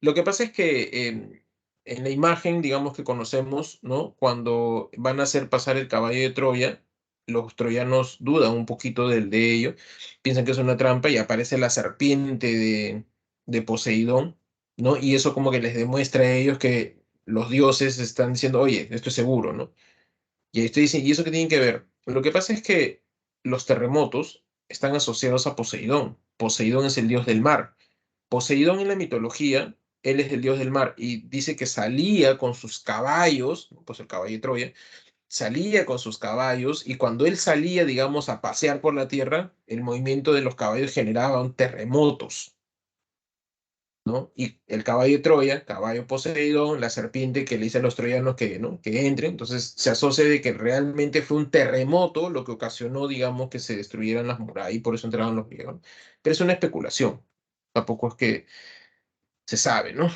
Lo que pasa es que en la imagen, digamos que conocemos, ¿no? Cuando van a hacer pasar el caballo de Troya, los troyanos dudan un poquito de ello, piensan que es una trampa y aparece la serpiente de Poseidón, ¿no? Y eso como que les demuestra a ellos que los dioses están diciendo, oye, esto es seguro, ¿no? Y estoy diciendo, ¿y eso qué tiene que ver? Lo que pasa es que los terremotos están asociados a Poseidón. Poseidón es el dios del mar. Poseidón en la mitología, él es el dios del mar y dice que salía con sus caballos, pues el caballo de Troya, salía con sus caballos y cuando él salía, digamos, a pasear por la tierra, el movimiento de los caballos generaba terremotos, ¿no? Y el caballo de Troya, caballo Poseidón, la serpiente que le dice a los troyanos que, ¿no? que entren, entonces se asocia de que realmente fue un terremoto lo que ocasionó, digamos, que se destruyeran las murallas y por eso entraron los griegos. Pero es una especulación, tampoco es que se sabe, ¿no?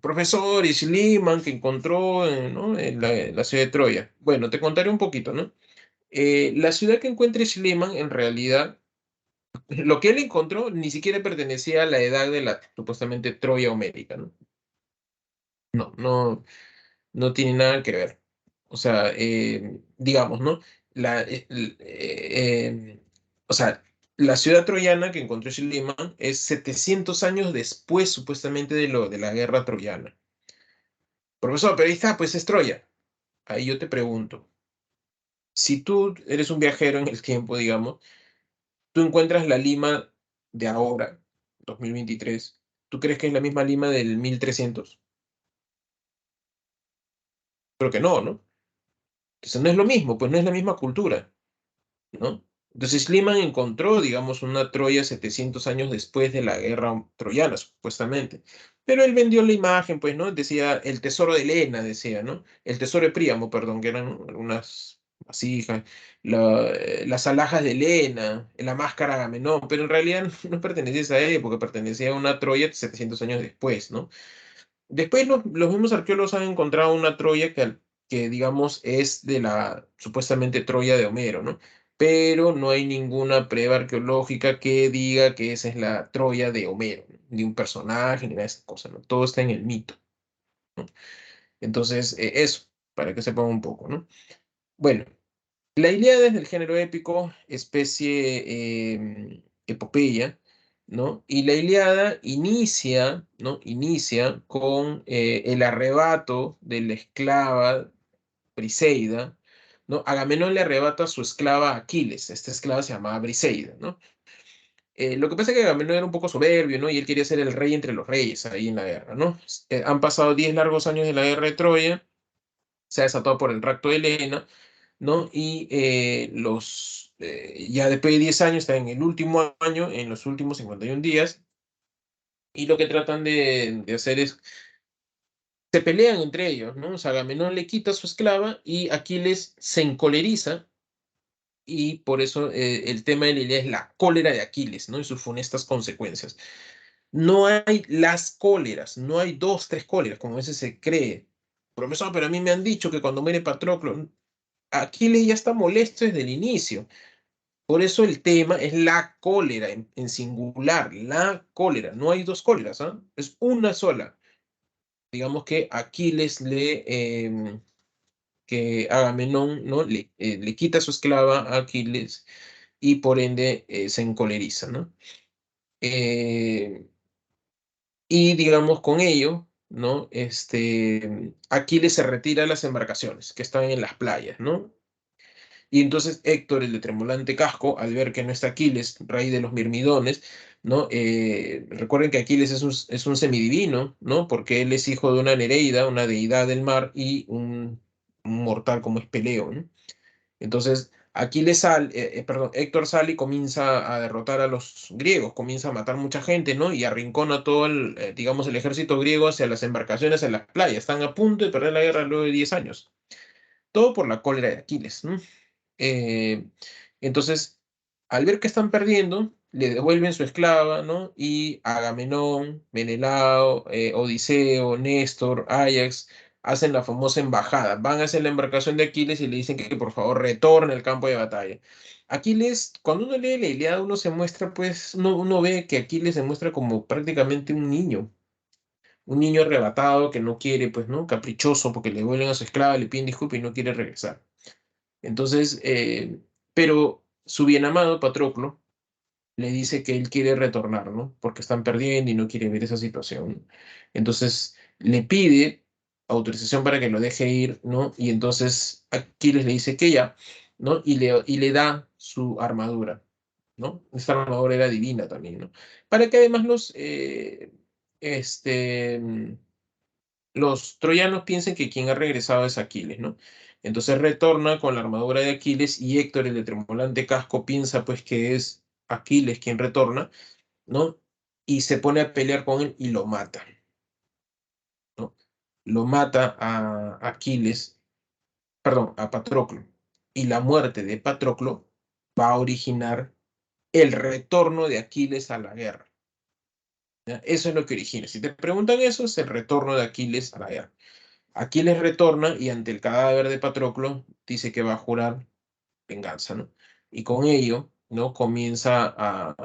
Profesor y Schliemann que encontró ¿no? en la ciudad de Troya. Bueno, te contaré un poquito, ¿no? La ciudad que encuentra Schliemann, en realidad, lo que él encontró ni siquiera pertenecía a la edad de la supuestamente Troya homérica, ¿no? No, no, no tiene nada que ver. O sea, digamos, ¿no? O sea, la ciudad troyana que encontró Schliemann es 700 años después, supuestamente, de la guerra troyana. Profesor, pero ahí está, pues es Troya. Ahí yo te pregunto, si tú eres un viajero en el tiempo, digamos, tú encuentras la Lima de ahora, 2023, ¿tú crees que es la misma Lima del 1300? Creo que no, ¿no? Entonces no es lo mismo, pues no es la misma cultura, ¿no? Entonces Schliemann encontró, digamos, una Troya 700 años después de la guerra troyana, supuestamente. Pero él vendió la imagen, pues, ¿no? Decía el tesoro de Helena, decía, ¿no? El tesoro de Príamo, perdón, que eran algunas las hijas, las alhajas de Helena, la máscara de Agamenón, pero en realidad no pertenecía a esa época, pertenecía a una Troya 700 años después, ¿no? Después los mismos arqueólogos han encontrado una Troya que digamos, es de la supuestamente Troya de Homero, ¿no? Pero no hay ninguna prueba arqueológica que diga que esa es la Troya de Homero, ¿no? Ni un personaje, ni nada de esas cosas, ¿no? Todo está en el mito, ¿no? Entonces, eso, para que sepan un poco, ¿no? Bueno, la Ilíada es del género épico, especie epopeya, ¿no? Y la Ilíada inicia, ¿no? Inicia con el arrebato de la esclava Briseida, ¿no? Agamenón le arrebata a su esclava a Aquiles, esta esclava se llamaba Briseida, ¿no? Lo que pasa es que Agamenón era un poco soberbio, ¿no? Y él quería ser el rey entre los reyes ahí en la guerra, ¿no? Han pasado 10 largos años de la guerra de Troya, se ha desatado por el rapto de Helena, ¿no? Y ya después de 10 años, está en el último año, en los últimos 51 días, y lo que tratan de hacer es, se pelean entre ellos, ¿no? O sea, Agamenón le quita a su esclava y Aquiles se encoleriza, y por eso el tema de la Ilíada es la cólera de Aquiles, ¿no? Y sus funestas consecuencias. No hay las cóleras, no hay dos, tres cóleras, como a veces se cree. Profesor, pero a mí me han dicho que cuando muere Patroclo, Aquiles ya está molesto desde el inicio. Por eso el tema es la cólera, en singular, la cólera. No hay dos cóleras, ¿ah? Es una sola. Digamos que Aquiles que Agamenón, ¿no? Le quita su esclava a Aquiles y por ende se encoleriza, ¿no? Eh, y digamos con ello, ¿no? Aquiles se retira de las embarcaciones que estaban en las playas, ¿no? Y entonces Héctor, el de tremolante casco, al ver que no está Aquiles, rey de los Mirmidones, ¿no? Recuerden que Aquiles es un semidivino, ¿no? Porque él es hijo de una Nereida, una deidad del mar, y un mortal como es Peleo, ¿no? Entonces, perdón, Héctor sale y comienza a derrotar a los griegos, comienza a matar mucha gente, ¿no? Y arrincona todo digamos, el ejército griego hacia las embarcaciones en las playas. Están a punto de perder la guerra luego de 10 años. Todo por la cólera de Aquiles, ¿no? Eh, entonces, al ver que están perdiendo, le devuelven su esclava, ¿no? Y Agamenón, Menelao, Odiseo, Néstor, Ajax, hacen la famosa embajada. Van hacia la embarcación de Aquiles y le dicen que por favor retorne al campo de batalla. Aquiles, cuando uno lee la Ilíada, uno se muestra, pues, uno ve que Aquiles se muestra como prácticamente un niño arrebatado que no quiere, pues, ¿no? Caprichoso porque le devuelven a su esclava, le piden disculpas y no quiere regresar. Entonces, pero su bien amado Patroclo le dice que él quiere retornar, ¿no? Porque están perdiendo y no quiere ver esa situación. Entonces, le pide autorización para que lo deje ir, ¿no? Y entonces Aquiles le dice que ya, ¿no? Y le da su armadura, ¿no? Esta armadura era divina también, ¿no? Para que además este, los troyanos piensan que quien ha regresado es Aquiles, ¿no? Entonces retorna con la armadura de Aquiles y Héctor, el de tremolante casco, piensa pues que es Aquiles quien retorna, ¿no? Y se pone a pelear con él y lo mata, ¿no? Lo mata a Aquiles, perdón, a Patroclo. Y la muerte de Patroclo va a originar el retorno de Aquiles a la guerra, ¿ya? Eso es lo que origina. Si te preguntan eso, es el retorno de Aquiles a la guerra. Aquiles retorna y ante el cadáver de Patroclo dice que va a jurar venganza, ¿no? Y con ello, ¿no? Comienza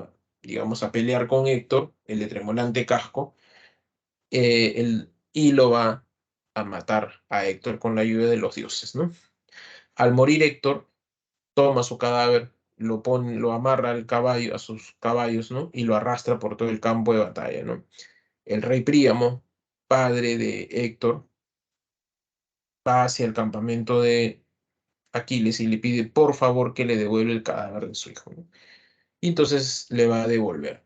digamos, a pelear con Héctor, el de tremolante casco, y lo va a matar a Héctor con la ayuda de los dioses, ¿no? Al morir Héctor, toma su cadáver, lo amarra al caballo, a sus caballos, ¿no? Y lo arrastra por todo el campo de batalla, ¿no? El rey Príamo, padre de Héctor, va hacia el campamento de Aquiles y le pide por favor que le devuelva el cadáver de su hijo, ¿no? Y entonces le va a devolver,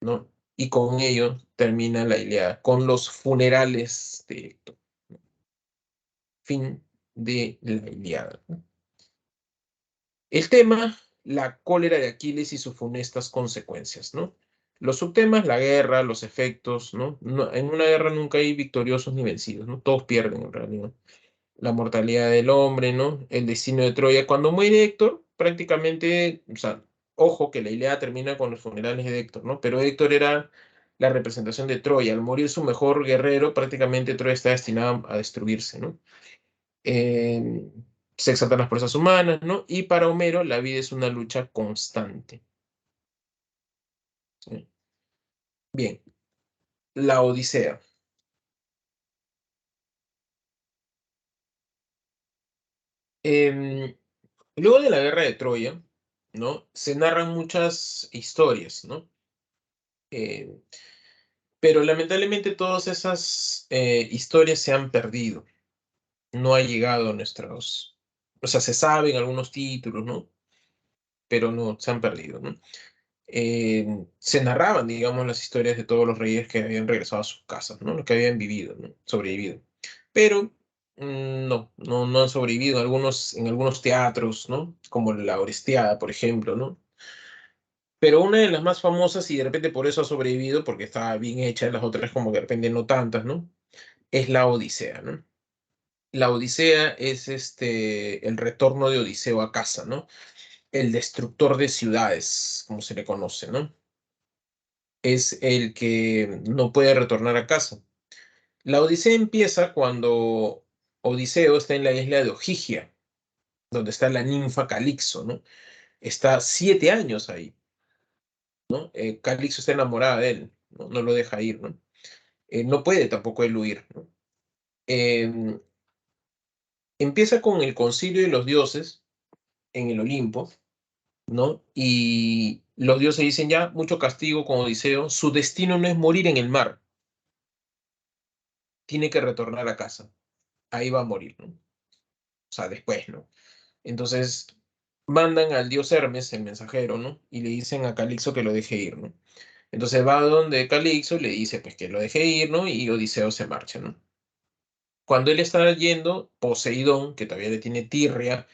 ¿no? Y con ello termina la Ilíada, con los funerales de Héctor. Fin de la Ilíada, ¿no? El tema, la cólera de Aquiles y sus funestas consecuencias, ¿no? Los subtemas, la guerra, los efectos, ¿no? En una guerra nunca hay victoriosos ni vencidos, ¿no? Todos pierden en realidad. la mortalidad del hombre, ¿no? El destino de Troya. Cuando muere Héctor, prácticamente, o sea, ojo que la Ilíada termina con los funerales de Héctor, ¿no? Pero Héctor era la representación de Troya. Al morir su mejor guerrero, prácticamente Troya está destinada a destruirse, ¿no? Eh, Se exaltan las fuerzas humanas, ¿no? Y para Homero la vida es una lucha constante. ¿Sí? Bien, la Odisea. Em, Luego de la guerra de Troya, ¿no? Se narran muchas historias, ¿no? Eh, pero lamentablemente todas esas historias se han perdido. No ha llegado a nuestros... O sea, se saben algunos títulos, ¿no? Pero no, se han perdido, ¿no? Se narraban, digamos, las historias de todos los reyes que habían regresado a sus casas, ¿no? Los que habían vivido, ¿no? Sobrevivido. Pero no han sobrevivido en algunos teatros, ¿no? Como la Orestiada, por ejemplo, ¿no? Pero una de las más famosas, y de repente por eso ha sobrevivido, porque está bien hecha, las otras como que de repente no tantas, ¿no? Es la Odisea, ¿no? La Odisea es el retorno de Odiseo a casa, ¿no? El destructor de ciudades, como se le conoce, ¿no? Es el que no puede retornar a casa. La Odisea empieza cuando Odiseo está en la isla de Ojigia, donde está la ninfa Calixo, ¿no? Está 7 años ahí, ¿no? Calixo está enamorada de él, ¿no? No lo deja ir, ¿no? No puede tampoco él huir, ¿no? Em, Empieza con el concilio de los dioses en el Olimpo, ¿no? Y los dioses dicen ya, mucho castigo con Odiseo, su destino no es morir en el mar, tiene que retornar a casa, ahí va a morir, ¿no? O sea, después, ¿no? Entonces mandan al dios Hermes, el mensajero, ¿no? Y le dicen a Calixto que lo deje ir, ¿no? Entonces va donde Calixto y le dice pues que lo deje ir, ¿no? Y Odiseo se marcha, ¿no? Cuando él está yendo, Poseidón, que todavía le tiene tirria,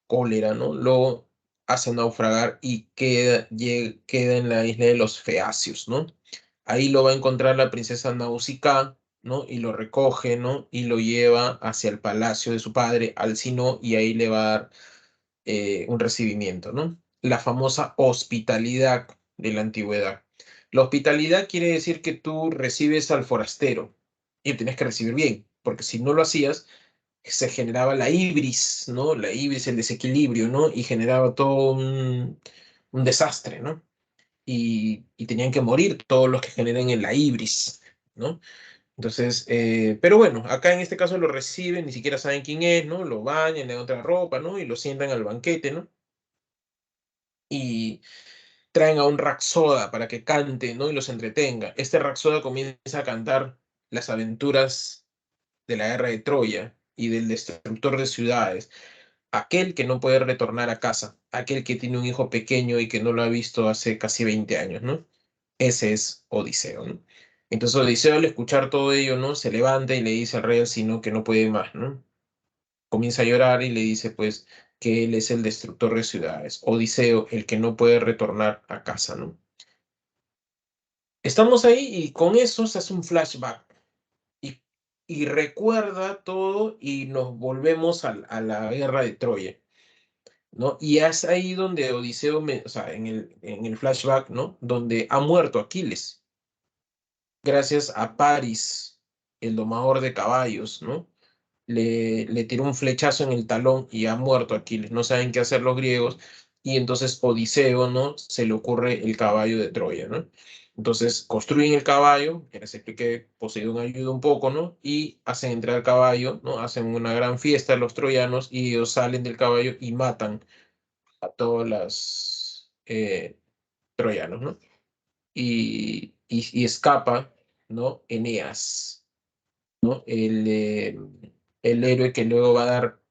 cólera, ¿no? Lo hace naufragar y queda en la isla de los Feacios, ¿no? Ahí lo va a encontrar la princesa Nausicaa, ¿no? Y lo recoge, ¿no? Y lo lleva hacia el palacio de su padre, Alcino, y ahí le va a dar un recibimiento, ¿no? La famosa hospitalidad de la antigüedad. La hospitalidad quiere decir que tú recibes al forastero y lo tienes que recibir bien, porque si no lo hacías, se generaba la ibris, ¿no? La ibris, el desequilibrio, ¿no? Y generaba todo un desastre, ¿no? Y tenían que morir todos los que generen en la ibris, ¿no? Entonces, pero bueno, acá en este caso lo reciben, ni siquiera saben quién es, ¿no? Lo bañan, le dan otra ropa, ¿no? Y lo sientan al banquete, ¿no? Y traen a un Rapsoda para que cante, ¿no? Y los entretenga. Este Rapsoda comienza a cantar las aventuras de la guerra de Troya y del destructor de ciudades, aquel que no puede retornar a casa, aquel que tiene un hijo pequeño y que no lo ha visto hace casi 20 años, ¿no? Ese es Odiseo, ¿no? Entonces Odiseo al escuchar todo ello, ¿no? Se levanta y le dice al rey Alcino que no puede más, ¿no? Comienza a llorar y le dice, pues, que él es el destructor de ciudades, Odiseo, el que no puede retornar a casa, ¿no? Estamos ahí y con eso se hace un flashback y, y recuerda todo y nos volvemos a la guerra de Troya, ¿no? Y es ahí donde Odiseo, o sea, en el flashback, ¿no? Donde ha muerto Aquiles, gracias a Paris, el domador de caballos, ¿no? Le tiró un flechazo en el talón y ha muerto Aquiles. No saben qué hacer los griegos y entonces Odiseo, ¿no? Se le ocurre el caballo de Troya, ¿no? Entonces construyen el caballo, que les expliqué, Poseidón ayuda un poco, ¿no? Y hacen entrar al caballo, ¿no? Hacen una gran fiesta los troyanos y ellos salen del caballo y matan a todos los troyanos, ¿no? Y escapa, ¿no? Eneas, ¿no? El héroe que luego va a dar,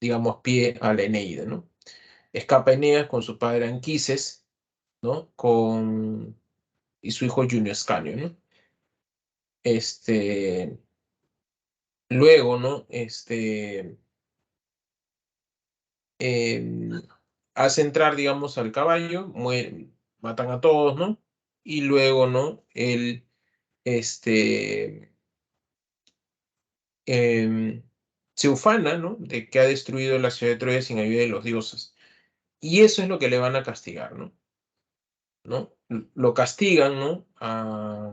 digamos, pie a la Eneida, ¿no? Escapa Eneas con su padre Anquises, ¿no? Y su hijo Junio Ascanio, ¿no? Este, Luego, ¿no? Em, Hace entrar, digamos, al caballo, matan a todos, ¿no? Y luego, ¿no? Él, este, em, se ufana, ¿no?, de que ha destruido la ciudad de Troya sin ayuda de los dioses. Y eso es lo que le van a castigar, ¿no? ¿No? Lo castigan, ¿no?, a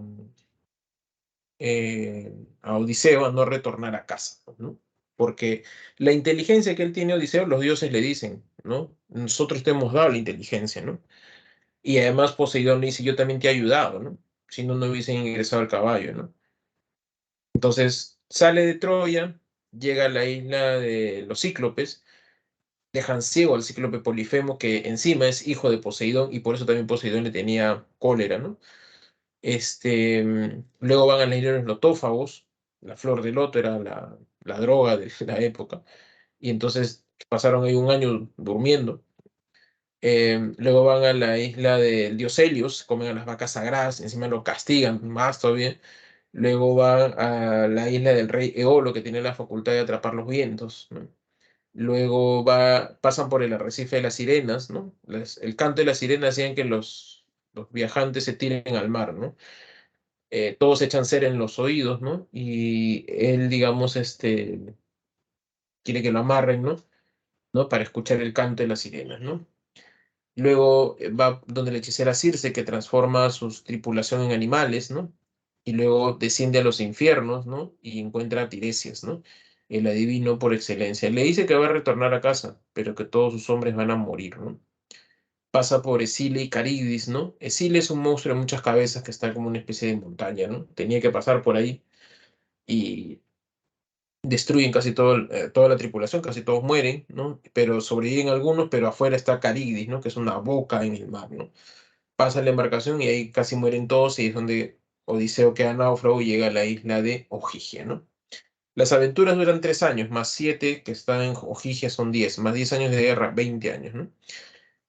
Odiseo a no retornar a casa, ¿no? Porque la inteligencia que él tiene, Odiseo, los dioses le dicen, ¿no? Nosotros te hemos dado la inteligencia, ¿no? Y además Poseidón le dice, yo también te he ayudado, ¿no? Si no, no hubiesen ingresado al caballo, ¿no? Entonces sale de Troya, llega a la isla de los Cíclopes, dejan ciego al Cíclope Polifemo, que encima es hijo de Poseidón, y por eso también Poseidón le tenía cólera, ¿no? Luego van a la isla de los Lotófagos, la flor de loto era la droga de la época, y entonces pasaron ahí un año durmiendo. Luego van a la isla del dios Helios, comen a las vacas sagradas, encima lo castigan más todavía. Luego van a la isla del rey Eolo, que tiene la facultad de atrapar los vientos, ¿no? Luego pasan por el arrecife de las sirenas, ¿no? El canto de las sirenas hacían que los viajantes se tiren al mar, ¿no? Todos echan cera en los oídos, ¿no? Y él, digamos, quiere que lo amarren, ¿no? ¿No? Para escuchar el canto de las sirenas, ¿no? Luego va donde la hechicera Circe, que transforma su tripulación en animales, ¿no? Y luego desciende a los infiernos, ¿no? Y encuentra a Tiresias, ¿no? El adivino por excelencia. Le dice que va a retornar a casa, pero que todos sus hombres van a morir, ¿no? Pasa por Escile y Caridis, ¿no? Escile es un monstruo de muchas cabezas que está como una especie de montaña, ¿no? Tenía que pasar por ahí y destruyen casi toda la tripulación, casi todos mueren, ¿no? Pero sobreviven algunos, pero afuera está Caridis, ¿no? Que es una boca en el mar, ¿no? Pasa la embarcación y ahí casi mueren todos y es donde Odiseo queda náufrago y llega a la isla de Ogygia, ¿no? Las aventuras duran 3 años, más 7 que están en Ogygia son 10, más 10 años de guerra, 20 años, ¿no?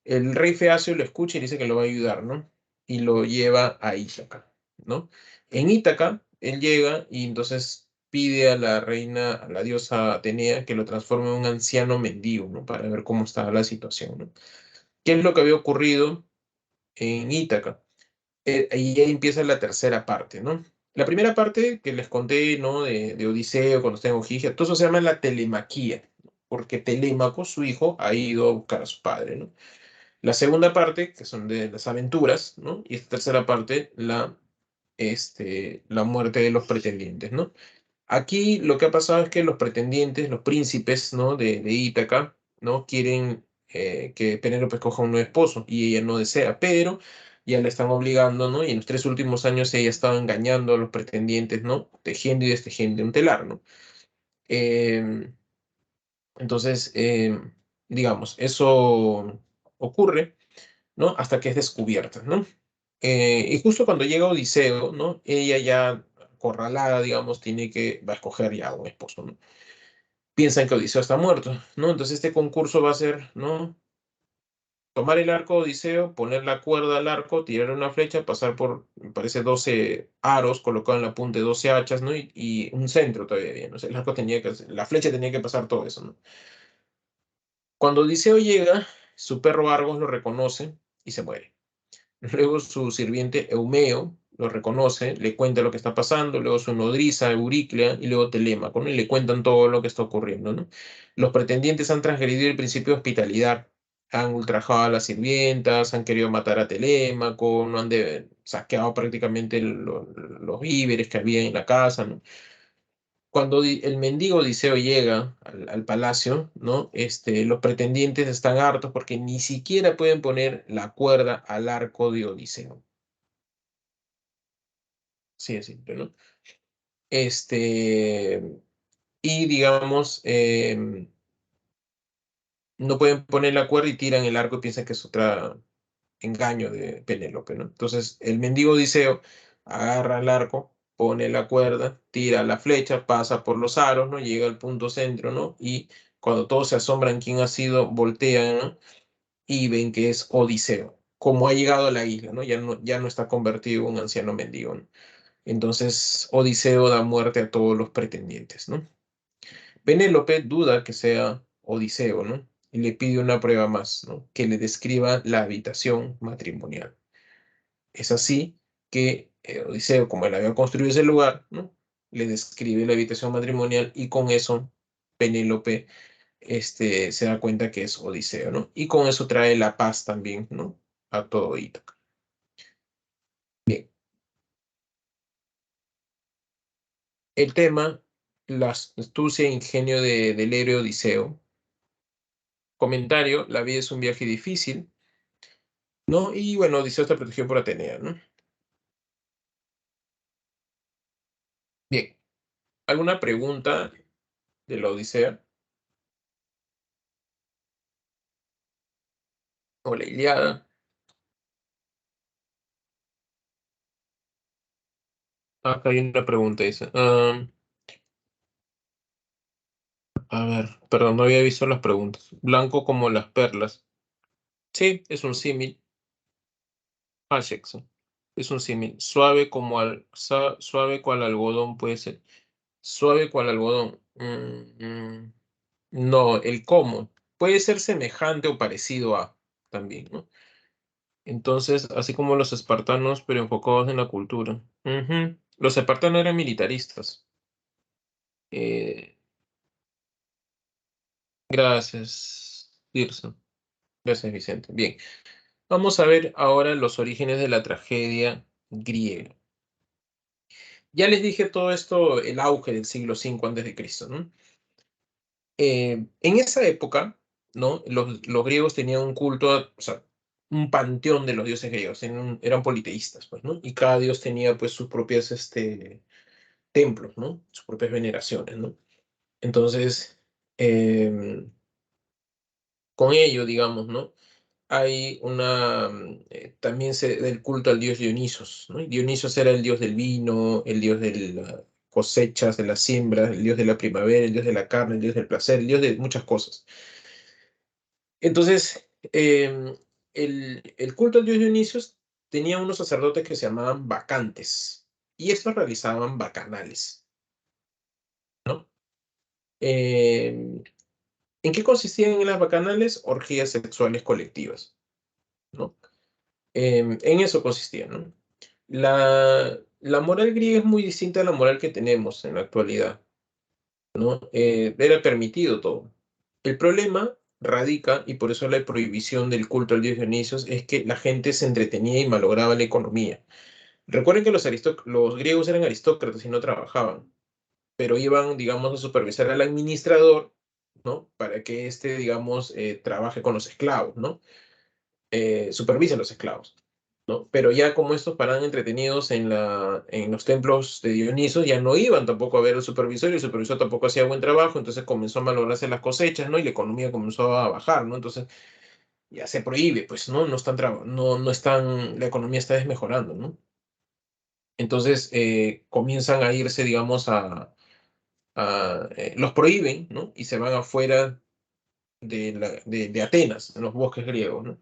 El rey Feacio lo escucha y dice que lo va a ayudar, ¿no? Y lo lleva a Ítaca, ¿no? En Ítaca, él llega y entonces pide a la reina, a la diosa Atenea, que lo transforme en un anciano mendigo, ¿no? Para ver cómo estaba la situación, ¿no? ¿Qué es lo que había ocurrido en Ítaca? Ahí ya empieza la tercera parte, ¿no? La primera parte que les conté, ¿no? De Odiseo, cuando está en Ogygia, todo eso se llama la telemaquía, ¿no? Porque Telémaco, su hijo, ha ido a buscar a su padre, ¿no? La segunda parte, que son de las aventuras, ¿no? Y esta tercera parte, la muerte de los pretendientes, ¿no? Aquí lo que ha pasado es que los pretendientes, los príncipes, ¿no?, de Ítaca, ¿no?, quieren que Penélope escoja un nuevo esposo y ella no desea, pero ya la están obligando, ¿no? Y en los 3 últimos años ella estaba engañando a los pretendientes, ¿no? Tejiendo y destejiendo un telar, ¿no? Em, entonces, digamos, eso ocurre, ¿no? Hasta que es descubierta, ¿no? Y justo cuando llega Odiseo, ¿no? Ella ya acorralada, digamos, va a escoger ya un esposo, ¿no? Piensan que Odiseo está muerto, ¿no? Entonces este concurso va a ser, ¿no? Tomar el arco de Odiseo, poner la cuerda al arco, tirar una flecha, pasar por, me parece, 12 aros, colocar en la punta de 12 hachas, ¿no? Y un centro todavía, ¿no? O sea, la flecha tenía que pasar todo eso, ¿no? Cuando Odiseo llega, su perro Argos lo reconoce y se muere. Luego su sirviente Eumeo lo reconoce, le cuenta lo que está pasando, luego su nodriza Euriclea y luego Telémaco, ¿no? Y le cuentan todo lo que está ocurriendo, ¿no? Los pretendientes han transgredido el principio de hospitalidad, han ultrajado a las sirvientas, han querido matar a Telémaco, no saqueado prácticamente los víveres que había en la casa, ¿no? Cuando el mendigo Odiseo llega al palacio, ¿no? Los pretendientes están hartos porque ni siquiera pueden poner la cuerda al arco de Odiseo. Sí, es simple, ¿no? Y digamos, no pueden poner la cuerda y tiran el arco y piensan que es otro engaño de Penélope, ¿no? Entonces, el mendigo Odiseo agarra el arco, pone la cuerda, tira la flecha, pasa por los aros, ¿no? Llega al punto centro, ¿no? Y cuando todos se asombran quién ha sido, voltean, ¿no? Y ven que es Odiseo, como ha llegado a la isla, ¿no? Ya no está convertido en un anciano mendigo, ¿no? Entonces, Odiseo da muerte a todos los pretendientes, ¿no? Penélope duda que sea Odiseo, ¿no? Y le pide una prueba más, ¿no? Que le describa la habitación matrimonial. Es así que Odiseo, como él había construido ese lugar, ¿no? Le describe la habitación matrimonial y con eso Penélope se da cuenta que es Odiseo, ¿no? Y con eso trae la paz también, ¿no? A todo Ítaca. Bien. El tema, la astucia e ingenio del héroe Odiseo. Comentario, la vida es un viaje difícil, ¿no? Y bueno, Odiseo está protegido por Atenea, ¿no? Bien. ¿Alguna pregunta de la Odisea o la Ilíada? Acá hay una pregunta, dice. A ver, perdón, no había visto las preguntas. Blanco como las perlas. Sí, es un símil. Ah, Jackson. Es un símil. Suave cual algodón puede ser. Suave cual algodón. No, el cómo. Puede ser semejante o parecido a también, ¿no? Entonces, así como los espartanos, pero enfocados en la cultura. Ujú. Los espartanos eran militaristas. Eh, gracias, Tirso. Gracias, Vicente. Bien. Vamos a ver ahora los orígenes de la tragedia griega. Ya les dije todo esto, el auge del siglo V antes de Cristo, ¿no? En esa época, ¿no? Los griegos tenían un culto, o sea, un panteón de los dioses griegos, eran politeístas, pues, ¿no? Y cada dios tenía, pues, sus propias, templos, ¿no? Sus propias veneraciones, ¿no? Entonces, con ello, digamos, ¿no? Hay también del culto al dios Dionisos, ¿no? Y Dionisos era el dios del vino, el dios de las cosechas, de las siembras, el dios de la primavera, el dios de la carne, el dios del placer, el dios de muchas cosas. Entonces, el culto al dios Dionisios tenía unos sacerdotes que se llamaban bacantes, y estos realizaban bacanales, ¿no? Em, ¿En qué consistían en las bacanales? Orgías sexuales colectivas, ¿no? En eso consistía, ¿no? La moral griega es muy distinta a la moral que tenemos en la actualidad, ¿no? Era permitido todo. El problema radica, y por eso la prohibición del culto al dios Dionisios, es que la gente se entretenía y malograba la economía. Recuerden que los griegos eran aristócratas y no trabajaban, pero iban, digamos, a supervisar al administrador, ¿no? Para que digamos, trabaje con los esclavos, ¿no? Supervise a los esclavos, ¿no? Pero ya como estos paraban entretenidos en los templos de Dioniso, ya no iban tampoco a ver al supervisor y el supervisor tampoco hacía buen trabajo, entonces comenzó a malograrse las cosechas, ¿no? Y la economía comenzó a bajar, ¿no? Entonces ya se prohíbe, pues, ¿no? No están, la economía está desmejorando, ¿no? Entonces comienzan a irse, digamos, los prohíben, ¿no? Y se van afuera de Atenas, en los bosques griegos, ¿no?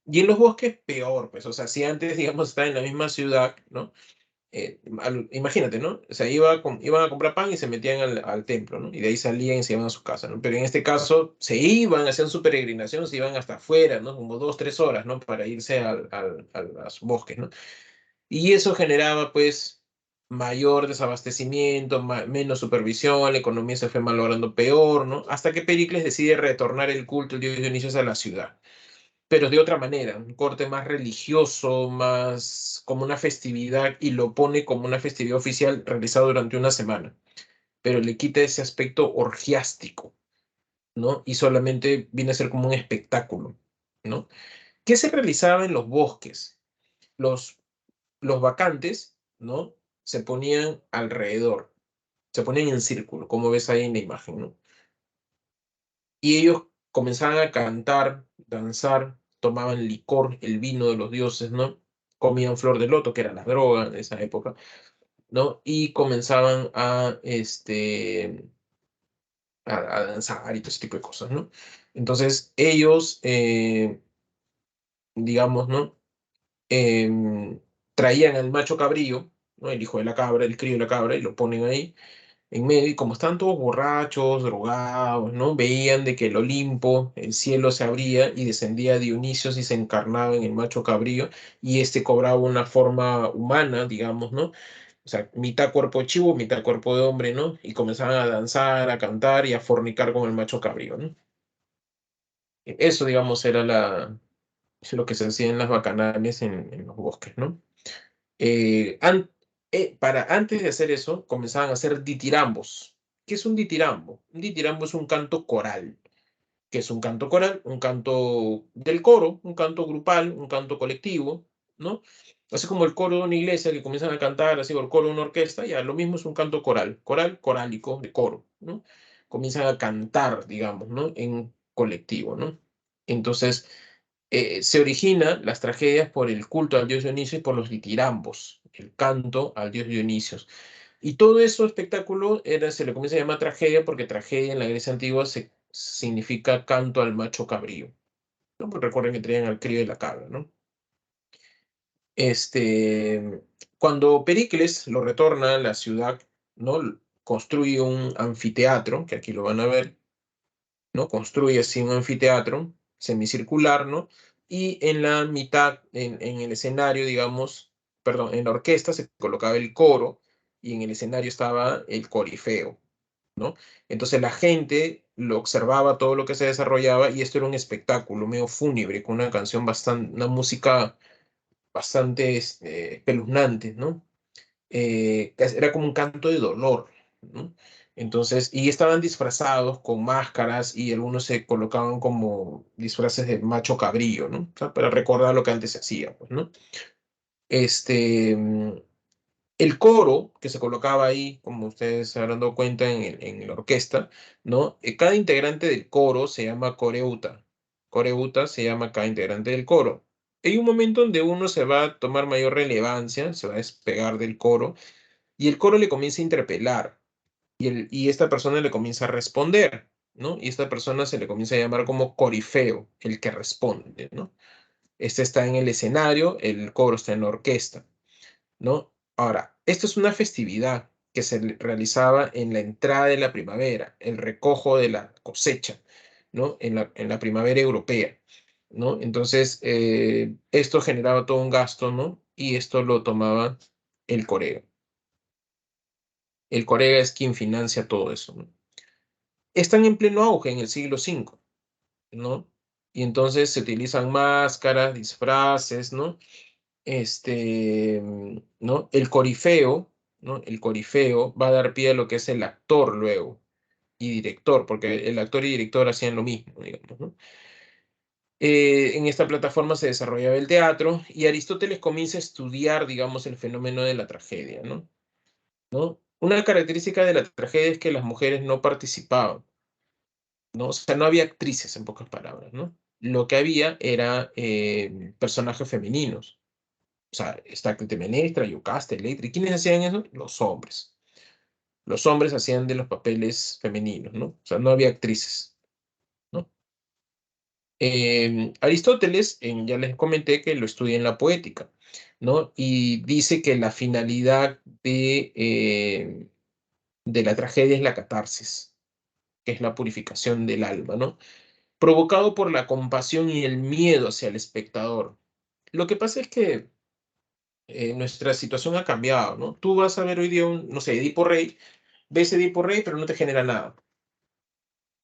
Y en los bosques peor, pues, o sea, si antes, digamos, está en la misma ciudad, ¿no? Imagínate, ¿no? O sea, iban a comprar pan y se metían al templo, ¿no? Y de ahí salían y se iban a su casa, ¿no? Pero en este caso se iban, hacían su peregrinación, se iban hasta afuera, ¿no? Como 2, 3 horas, ¿no? Para irse a los bosques, ¿no? Y eso generaba, pues, mayor desabastecimiento, menos supervisión, la economía se fue malogrando peor, ¿no? Hasta que Pericles decide retornar el culto de Dionisios a la ciudad, pero de otra manera, un corte más religioso, más como una festividad, y lo pone como una festividad oficial realizada durante una semana, pero le quita ese aspecto orgiástico, ¿no? Y solamente viene a ser como un espectáculo, ¿no? ¿Qué se realizaba en los bosques? Los, los vacantes, ¿no? Se ponían alrededor, se ponían en círculo, como ves ahí en la imagen, ¿no? Y ellos comenzaban a cantar, danzar, tomaban licor, el vino de los dioses, ¿no? Comían flor de loto, que era la droga de esa época, ¿no? Y comenzaban a danzar y todo ese tipo de cosas, ¿no? Entonces ellos, digamos, ¿no? Traían al macho cabrío, ¿no? El hijo de la cabra, el crío de la cabra, y lo ponen ahí en medio, y como están todos borrachos, drogados, ¿no? Veían de que el Olimpo, el cielo se abría y descendía Dionisio y se encarnaba en el macho cabrío, y este cobraba una forma humana, digamos, ¿no? O sea, mitad cuerpo de chivo, mitad cuerpo de hombre, ¿no? Y comenzaban a danzar, a cantar y a fornicar con el macho cabrío, ¿no? Eso, digamos, era lo que se hacía en las bacanales en los bosques, ¿no? Eh, an- antes de hacer eso, comenzaban a hacer ditirambos. ¿Qué es un ditirambo? Un ditirambo es un canto coral. ¿Qué es un canto coral? Un canto del coro, un canto grupal, un canto colectivo, ¿no? Así como el coro de una iglesia que comienzan a cantar, así, o el coro de una orquesta, ya lo mismo es un canto coral, corálico, de coro, ¿no? Comienzan a cantar, digamos, ¿no? En colectivo, ¿no? Entonces, se originan las tragedias por el culto al dios Dionisio y por los ditirambos, el canto al dios Dionisio. Y todo eso espectáculo se le comienza a llamar tragedia porque tragedia en la Grecia antigua significa canto al macho cabrío, ¿no? Porque recuerden que traían al crío de la cabra, ¿no? Este, cuando Pericles lo retorna a la ciudad, ¿no? Construye un anfiteatro, que aquí lo van a ver, ¿no? Construye así un anfiteatro semicircular, ¿no? Y en la mitad, en el escenario, digamos, perdón, en la orquesta se colocaba el coro y en el escenario estaba el corifeo, ¿no? Entonces la gente lo observaba todo lo que se desarrollaba y esto era un espectáculo medio fúnebre, con una canción bastante, una música bastante espeluznante, ¿no? Era como un canto de dolor, ¿no? Entonces, y estaban disfrazados con máscaras y algunos se colocaban como disfraces de macho cabrío, ¿no? O sea, para recordar lo que antes se hacía, pues, ¿no? Este, el coro que se colocaba ahí, como ustedes se habrán dado cuenta en la orquesta, ¿no? Cada integrante del coro se llama coreuta. Coreuta se llama cada integrante del coro. Hay un momento donde uno se va a tomar mayor relevancia, se va a despegar del coro, y el coro le comienza a interpelar, y esta persona le comienza a responder, ¿no? Y esta persona se le comienza a llamar como corifeo, el que responde, ¿no? Este está en el escenario, el coro está en la orquesta, ¿no? Ahora, esto es una festividad que se realizaba en la entrada de la primavera, el recojo de la cosecha, ¿no? En la primavera europea, ¿no? Entonces, esto generaba todo un gasto, ¿no? Y esto lo tomaba el coreo. El Corega es quien financia todo eso, ¿no? Están en pleno auge en el siglo V, ¿no? Y entonces se utilizan máscaras, disfraces, ¿no? ¿No? El corifeo, ¿no? El corifeo va a dar pie a lo que es el actor luego y director, porque el actor y director hacían lo mismo, digamos, ¿no? En esta plataforma se desarrollaba el teatro y Aristóteles comienza a estudiar, digamos, el fenómeno de la tragedia, ¿no? ¿No? Una característica de la tragedia es que las mujeres no participaban, ¿no? O sea, no había actrices, en pocas palabras, ¿no? Lo que había era personajes femeninos. O sea, está Clitemnestra, Yocasta, Electra. ¿Y quiénes hacían eso? Los hombres. Los hombres hacían de los papeles femeninos, ¿no? O sea, no había actrices, ¿no? Aristóteles, ya les comenté que lo estudia en la poética, ¿no? Y dice que la finalidad de la tragedia es la catarsis, que es la purificación del alma, ¿no? Provocado por la compasión y el miedo hacia el espectador. Lo que pasa es que nuestra situación ha cambiado, ¿no? Tú vas a ver hoy día no sé, Edipo Rey, ves Edipo Rey, pero no te genera nada.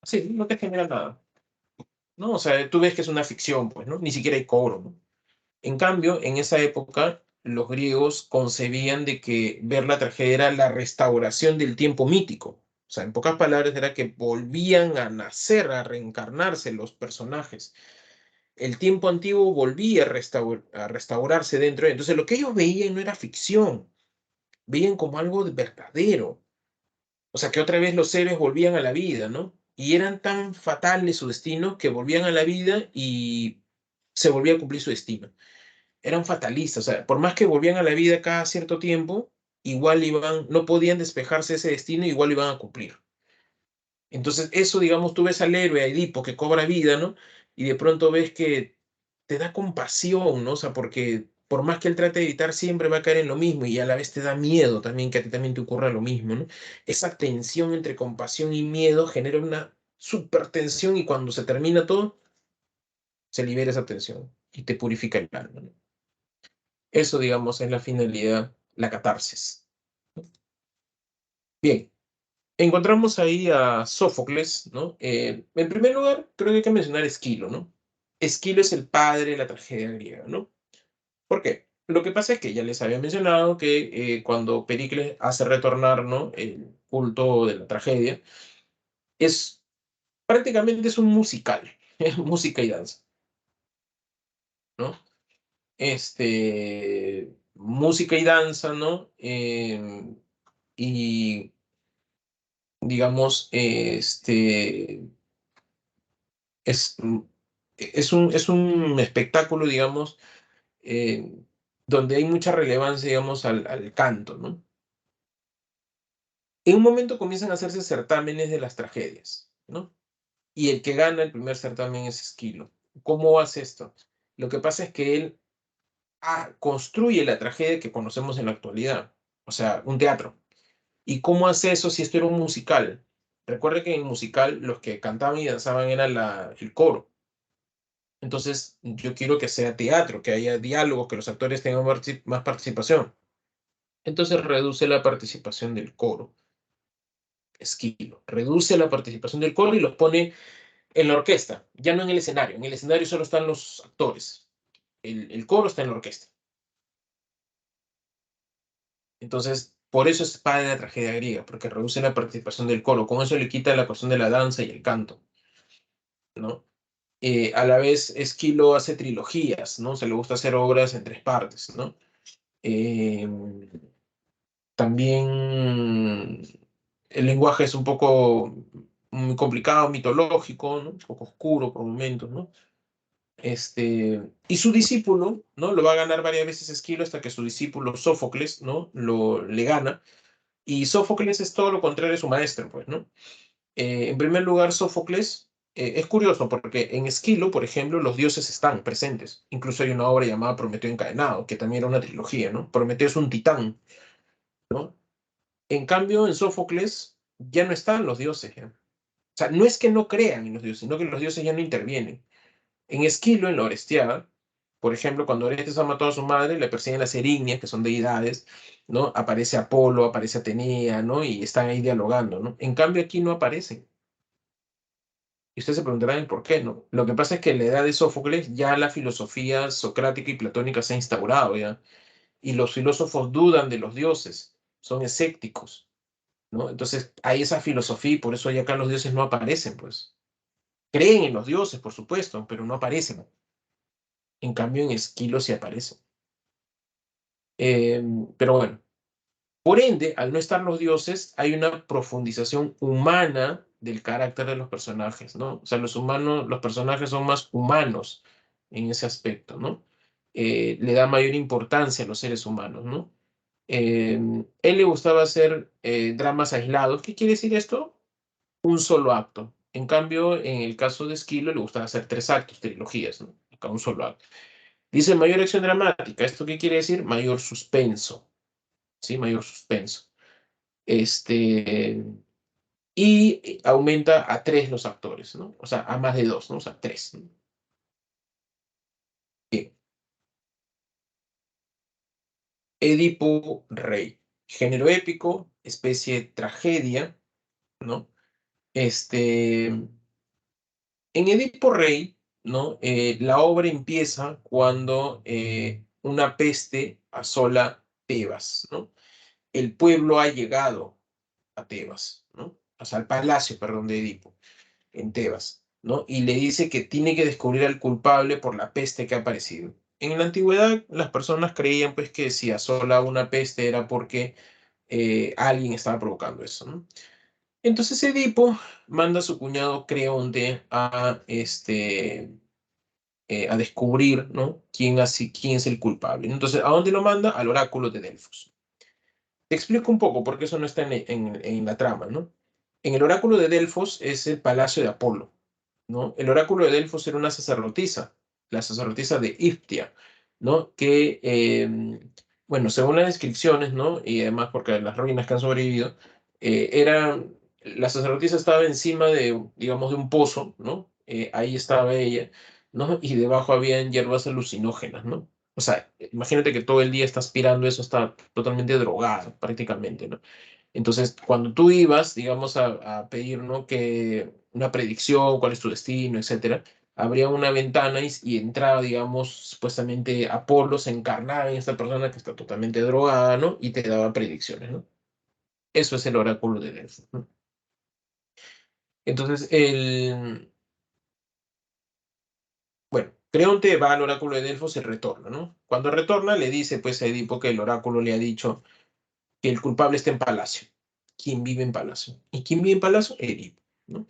Sí, no te genera nada, ¿no? O sea, tú ves que es una ficción, pues, ¿no? Ni siquiera hay coro, ¿no? En cambio, en esa época, los griegos concebían de que ver la tragedia era la restauración del tiempo mítico. O sea, en pocas palabras, era que volvían a nacer, a reencarnarse los personajes. El tiempo antiguo volvía a restaurarse dentro de él. Entonces, lo que ellos veían no era ficción, veían como algo de verdadero. O sea, que otra vez los héroes volvían a la vida, ¿no? Y eran tan fatales su destino que volvían a la vida y se volvía a cumplir su destino. Eran fatalistas, o sea, por más que volvían a la vida cada cierto tiempo, igual iban, no podían despejarse de ese destino, igual iban a cumplir. Entonces, eso, digamos, tú ves al héroe, a Edipo, que cobra vida, ¿no? Y de pronto ves que te da compasión, ¿no? O sea, porque por más que él trate de evitar, siempre va a caer en lo mismo y a la vez te da miedo también que a ti también te ocurra lo mismo, ¿no? Esa tensión entre compasión y miedo genera una super tensión y cuando se termina todo, se libera esa tensión y te purifica el alma, ¿no? Eso, digamos, es la finalidad, la catarsis. Bien, encontramos ahí a Sófocles, ¿no? En primer lugar, creo que hay que mencionar a Esquilo, ¿no? Esquilo es el padre de la tragedia griega, ¿no? ¿Por qué? Lo que pasa es que ya les había mencionado que cuando Pericles hace retornar, ¿no?, el culto de la tragedia, es prácticamente es un musical, es música y danza, ¿no? Música y danza, ¿no? Y digamos, es, es un espectáculo, digamos, eh, donde hay mucha relevancia, digamos, al canto, ¿no? En un momento comienzan a hacerse certámenes de las tragedias, ¿no? Y el que gana el primer certamen es Esquilo. ¿Cómo hace esto? Lo que pasa es que él construye la tragedia que conocemos en la actualidad, o sea, un teatro. ¿Y cómo hace eso si esto era un musical? Recuerde que en el musical los que cantaban y danzaban era el coro. Entonces, yo quiero que sea teatro, que haya diálogos, que los actores tengan más participación. Entonces, reduce la participación del coro. Esquilo. Reduce la participación del coro y los pone en la orquesta, ya no en el escenario. En el escenario solo están los actores. El coro está en la orquesta. Entonces, por eso es padre de la tragedia griega, porque reduce la participación del coro. Con eso le quita la cuestión de la danza y el canto, ¿no? A la vez, Esquilo hace trilogías, ¿no? Se le gusta hacer obras en tres partes, ¿no? Eh, También el lenguaje es un poco muy complicado, mitológico, ¿no? Un poco oscuro por momentos, ¿no? Y su discípulo, ¿no? Lo va a ganar varias veces Esquilo hasta que su discípulo Sófocles, ¿no? Le gana. Y Sófocles es todo lo contrario a su maestro, pues, ¿no? En primer lugar, Sófocles es curioso porque en Esquilo, por ejemplo, los dioses están presentes. Incluso hay una obra llamada Prometeo encadenado, que también era una trilogía, ¿no? Prometeo es un titán, ¿no? En cambio, en Sófocles ya no están los dioses, ¿ya? O sea, no es que no crean en los dioses, sino que los dioses ya no intervienen. En Esquilo, en la Orestiada, por ejemplo, cuando Orestes ha matado a su madre, le persiguen las Erignias, que son deidades, ¿no? Aparece Apolo, aparece Atenea, ¿no? Y están ahí dialogando, ¿no? En cambio, aquí no aparecen. Y ustedes se preguntarán el por qué, ¿no? Lo que pasa es que en la edad de Sófocles ya la filosofía socrática y platónica se ha instaurado, ¿ya? Y los filósofos dudan de los dioses, son escépticos, ¿no? Entonces hay esa filosofía y por eso ya acá los dioses no aparecen, pues. Creen en los dioses, por supuesto, pero no aparecen. En cambio, en Esquilo sí aparecen. Pero bueno, por ende, al no estar los dioses, hay una profundización humana del carácter de los personajes, ¿no? O sea, los personajes son más humanos en ese aspecto, ¿no? Le da mayor importancia a los seres humanos, ¿no? Él le gustaba hacer dramas aislados. ¿Qué quiere decir esto? Un solo acto. En cambio, en el caso de Esquilo, le gustaba hacer tres actos, trilogías, ¿no? Acá un solo acto. Dice mayor acción dramática. ¿Esto qué quiere decir? Mayor suspenso, ¿sí? Mayor suspenso. Este, y aumenta a tres los actores, ¿no? O sea, a más de dos, ¿no? O sea, tres, ¿no? Bien. Edipo Rey. Género épico, especie de tragedia, ¿no? En Edipo Rey, ¿no? La obra empieza cuando una peste asola Tebas, ¿no? El pueblo ha llegado a Tebas, ¿no? O sea, al palacio, perdón, de Edipo, en Tebas, ¿no? Y le dice que tiene que descubrir al culpable por la peste que ha aparecido. En la antigüedad, las personas creían, pues, que si asola una peste era porque alguien estaba provocando eso, ¿no? Entonces Edipo manda a su cuñado Creonte a descubrir, ¿no? Quién es el culpable. Entonces, ¿a dónde lo manda? Al oráculo de Delfos. Te explico un poco, porque eso no está en la trama, ¿no? En el oráculo de Delfos es el palacio de Apolo, ¿no? El oráculo de Delfos era una sacerdotisa, la sacerdotisa de Iftia, ¿no? Bueno, según las descripciones, ¿no? Y además porque las ruinas que han sobrevivido, la sacerdotisa estaba encima de, digamos, de un pozo, ¿no? Ahí estaba ella, ¿no? Y debajo habían hierbas alucinógenas, ¿no? O sea, imagínate que todo el día está aspirando eso, está totalmente drogado prácticamente, ¿no? Entonces, cuando tú ibas, digamos, a pedir, ¿no? Que una predicción, cuál es tu destino, etcétera, abría una ventana y entraba, digamos, supuestamente Apolo se encarnaba en esta persona que está totalmente drogada, ¿no? Y te daba predicciones, ¿no? Eso es el oráculo de Delfos, ¿no? Entonces, bueno, Creonte va al oráculo de Delfos y retorna, ¿no? Cuando retorna, le dice, pues, a Edipo que el oráculo le ha dicho que el culpable está en palacio. ¿Quién vive en palacio? ¿Y quién vive en palacio? Edipo, ¿no?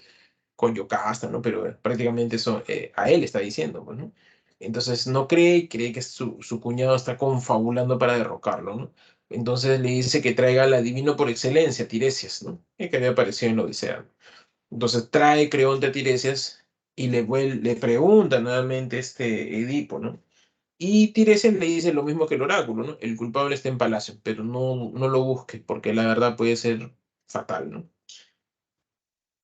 Con Yocasta, ¿no? Pero prácticamente eso a él está diciendo, pues, ¿no? Entonces no cree y cree que su cuñado está confabulando para derrocarlo, ¿no? Entonces le dice que traiga al adivino por excelencia, Tiresias, ¿no? Que había aparecido en la Odisea. Entonces trae Creonte a Tiresias y le pregunta nuevamente este Edipo, ¿no? Y Tiresias le dice lo mismo que el oráculo, ¿no? El culpable está en palacio, pero no lo busque, porque la verdad puede ser fatal, ¿no?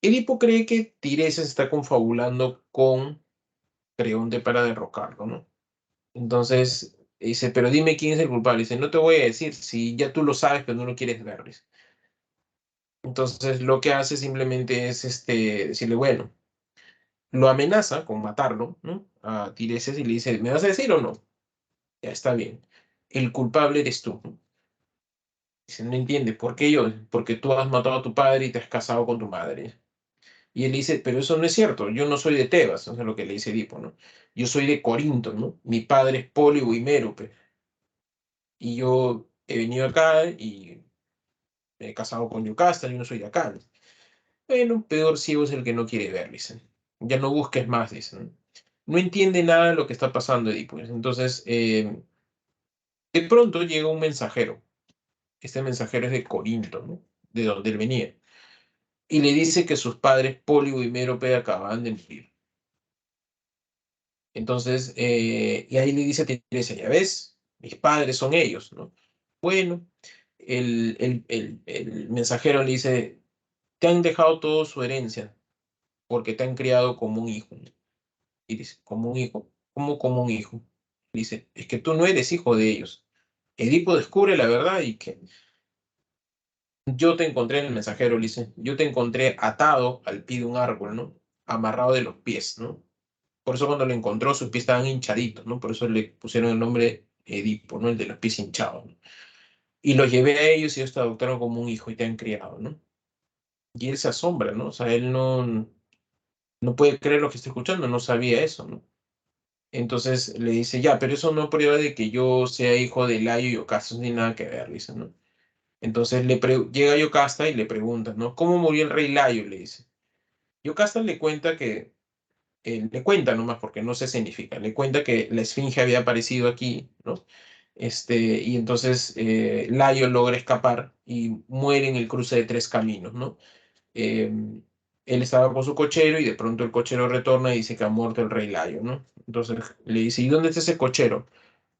Edipo cree que Tiresias está confabulando con Creonte para derrocarlo, ¿no? Entonces dice, pero dime quién es el culpable. Dice, no te voy a decir, si ya tú lo sabes, pero no lo quieres ver. Dice. Entonces lo que hace simplemente es decirle, bueno, lo amenaza con matarlo, ¿no? A Tiresias y le dice, ¿me vas a decir o no? Ya está bien. El culpable eres tú, ¿no? Dice, no entiende, ¿por qué yo? Porque tú has matado a tu padre y te has casado con tu madre. Y él dice, pero eso no es cierto, yo no soy de Tebas, eso es lo que le dice Edipo, ¿no? Yo soy de Corinto, ¿no? Mi padre es Pólibo y Mérope, y yo he venido acá y me he casado con Yocasta, yo no soy de acá. ¿No? Bueno, peor ciego es el que no quiere ver, dicen. Ya no busques más, dicen. No entiende nada de lo que está pasando, Edipo. Entonces, de pronto llega un mensajero. Este mensajero es de Corinto, ¿no? De donde él venía. Y le dice que sus padres, Pólibo y Mérope, acababan de morir. Entonces, y ahí le dice a Teresa, ya ves, mis padres son ellos, ¿no? Bueno, el mensajero le dice, te han dejado toda su herencia porque te han criado como un hijo. ¿No? Y dice, ¿como un hijo? ¿Cómo como un hijo? Dice, es que tú no eres hijo de ellos. Edipo descubre la verdad y que yo te encontré en el mensajero, le dice, yo te encontré atado al pie de un árbol, ¿no? Amarrado de los pies, ¿no? Por eso cuando lo encontró, sus pies estaban hinchaditos, ¿no? Por eso le pusieron el nombre Edipo, ¿no? El de los pies hinchados. ¿No? Y los llevé a ellos y ellos te adoptaron como un hijo y te han criado, ¿no? Y él se asombra, ¿no? O sea, él no puede creer lo que está escuchando, no sabía eso, ¿no? Entonces le dice, ya, pero eso no prueba de que yo sea hijo de Layo y Yocasta, no tiene nada que ver, dice, ¿no? Entonces llega Yocasta y le pregunta, ¿no? ¿Cómo murió el rey Layo? Le dice. Yocasta le cuenta que le cuenta nomás porque no se significa, le cuenta que la esfinge había aparecido aquí, ¿no? Y entonces Layo logra escapar y muere en el cruce de tres caminos, ¿no? Eh, él estaba con su cochero y de pronto el cochero retorna y dice que ha muerto el rey Layo, ¿no? Entonces le dice, ¿y dónde está ese cochero?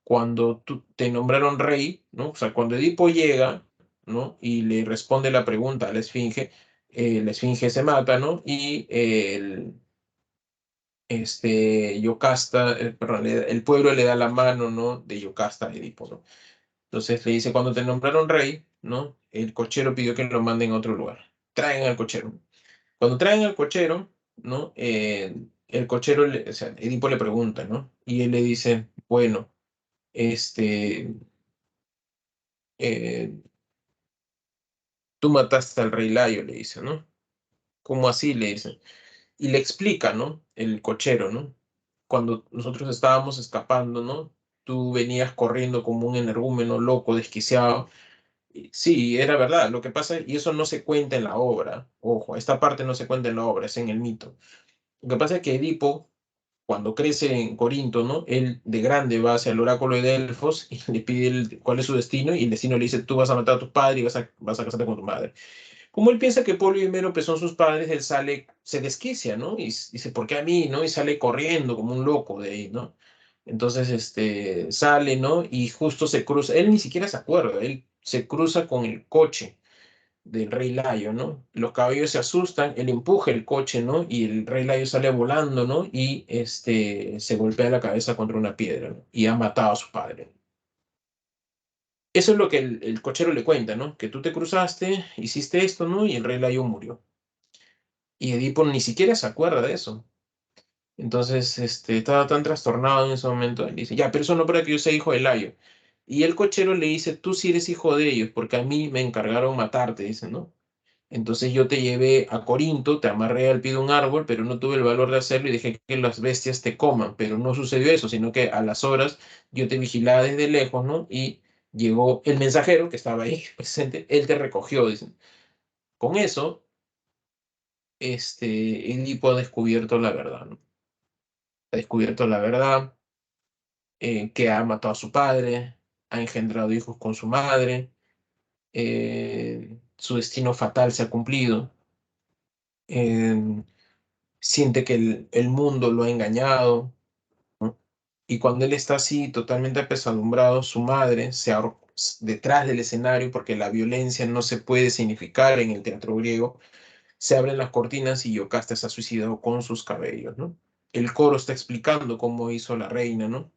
Cuando tú, te nombraron rey, ¿no? O sea, cuando Edipo llega, ¿no? Y le responde la pregunta a la esfinge se mata, ¿no? Y Yocasta, perdón, el pueblo le da la mano, ¿no? De Yocasta a Edipo, ¿no? Entonces le dice, cuando te nombraron rey, ¿no? El cochero pidió que lo manden a otro lugar. Traen al cochero. Cuando traen al cochero, ¿no? El cochero, o sea, Edipo le pregunta, ¿no? Y él le dice, bueno, este, eh, tú mataste al rey Layo, le dice, ¿no? ¿Cómo así? Le dice. Y le explica, ¿no? El cochero, ¿no? Cuando nosotros estábamos escapando, ¿no? Tú venías corriendo como un energúmeno loco, desquiciado. Y sí, era verdad. Lo que pasa, y eso no se cuenta en la obra. Ojo, esta parte no se cuenta en la obra, es en el mito. Lo que pasa es que Edipo, cuando crece en Corinto, ¿no? Él de grande va hacia el oráculo de Delfos y le pide cuál es su destino, y el destino le dice, tú vas a matar a tu padre y vas a casarte con tu madre. Como él piensa que Polio y Mérope son sus padres, él sale, se desquicia, ¿no? Y dice, ¿por qué a mí, no? Y sale corriendo como un loco de ahí, ¿no? Entonces, sale, ¿no? Y justo se cruza, él ni siquiera se acuerda, él se cruza con el coche del Rey Layo, ¿no? Los caballos se asustan, él empuja el coche, ¿no? Y el Rey Layo sale volando, ¿no? Y se golpea la cabeza contra una piedra, ¿no? Y ha matado a su padre. Eso es lo que el cochero le cuenta, ¿no? Que tú te cruzaste, hiciste esto, ¿no? Y el rey Layo murió. Y Edipo ni siquiera se acuerda de eso. Entonces, estaba tan trastornado en ese momento, y dice, ya, pero eso no para que yo sea hijo de Layo. Y el cochero le dice, tú sí eres hijo de ellos, porque a mí me encargaron matarte, dice, ¿no? Entonces yo te llevé a Corinto, te amarré al pie de un árbol, pero no tuve el valor de hacerlo y dejé que las bestias te coman. Pero no sucedió eso, sino que a las horas yo te vigilaba desde lejos, ¿no? Y llegó el mensajero que estaba ahí presente, él te recogió, dicen. Con eso, Edipo ha descubierto la verdad, ¿no? Ha descubierto la verdad, que ha matado a su padre, ha engendrado hijos con su madre, su destino fatal se ha cumplido. eh, Siente que el mundo lo ha engañado, ¿no? Y cuando él está así, totalmente apesadumbrado, su madre detrás del escenario, porque la violencia no se puede significar en el teatro griego, se abren las cortinas y Yocasta se ha suicidado con sus cabellos, ¿no? El coro está explicando cómo hizo la reina, ¿no?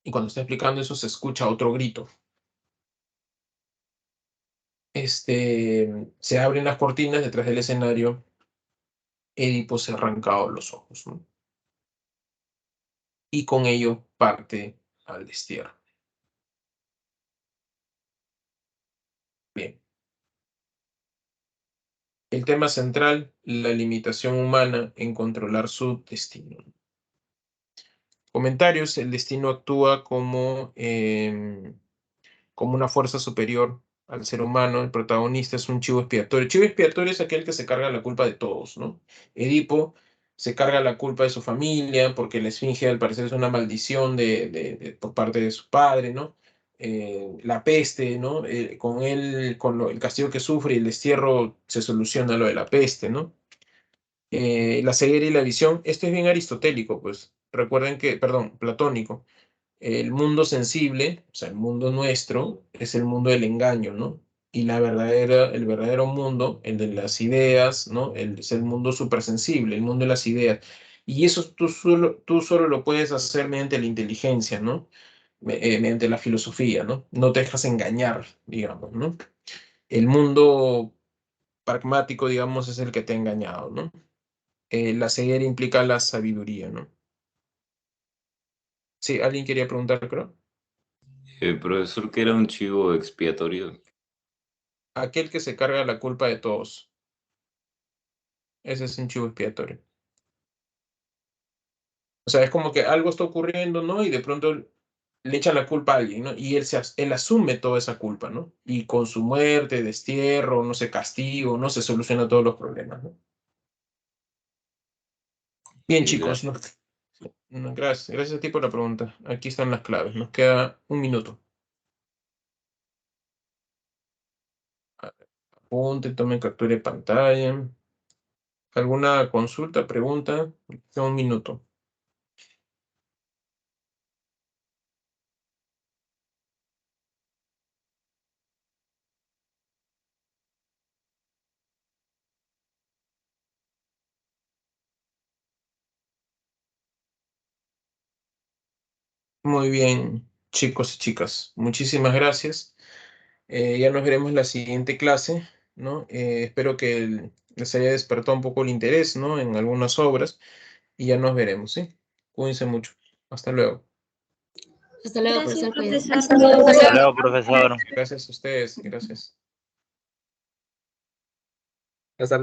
Y cuando está explicando eso, se escucha otro grito. Se abren las cortinas detrás del escenario, Edipo se ha arrancado los ojos, ¿no? Y con ello parte al destierro. Bien. El tema central, la limitación humana en controlar su destino. Comentarios, el destino actúa como una fuerza superior al ser humano, el protagonista es un chivo expiatorio. El chivo expiatorio es aquel que se carga la culpa de todos, ¿no? Edipo se carga la culpa de su familia porque la esfinge al parecer es una maldición por parte de su padre, ¿no? La peste, ¿no? Con él, el castigo que sufre y el destierro se soluciona lo de la peste, ¿no? La ceguera y la visión, esto es bien aristotélico, pues recuerden que, perdón, platónico. El mundo sensible, o sea, el mundo nuestro, es el mundo del engaño, ¿no? Y el verdadero mundo, el de las ideas, ¿no? Es el mundo supersensible, el mundo de las ideas. Y eso tú solo lo puedes hacer mediante la inteligencia, ¿no? Mediante la filosofía, ¿no? No te dejas engañar, digamos, ¿no? El mundo pragmático, digamos, es el que te ha engañado, ¿no? La ceguera implica la sabiduría, ¿no? Sí, alguien quería preguntar, creo. Profesor, que era un chivo expiatorio. Aquel que se carga la culpa de todos. Ese es un chivo expiatorio. O sea, es como que algo está ocurriendo, ¿no? Y de pronto le echan la culpa a alguien, ¿no? Y él asume toda esa culpa, ¿no? Y con su muerte, destierro, no sé, castigo, no se soluciona todos los problemas, ¿no? Bien, chicos, ¿no? Gracias, gracias a ti por la pregunta. Aquí están las claves. Nos queda un minuto. Apunte, tomen captura de pantalla. ¿Alguna consulta, pregunta? Queda un minuto. Muy bien, chicos y chicas. Muchísimas gracias. Ya nos veremos en la siguiente clase, ¿no? Espero que les haya despertado un poco el interés, ¿no? En algunas obras y ya nos veremos, ¿sí? Cuídense mucho. Hasta luego. Hasta luego, Gracias, profesor. Cuídate. profesor. Hasta luego, profesor. Gracias a ustedes. Gracias. Hasta luego.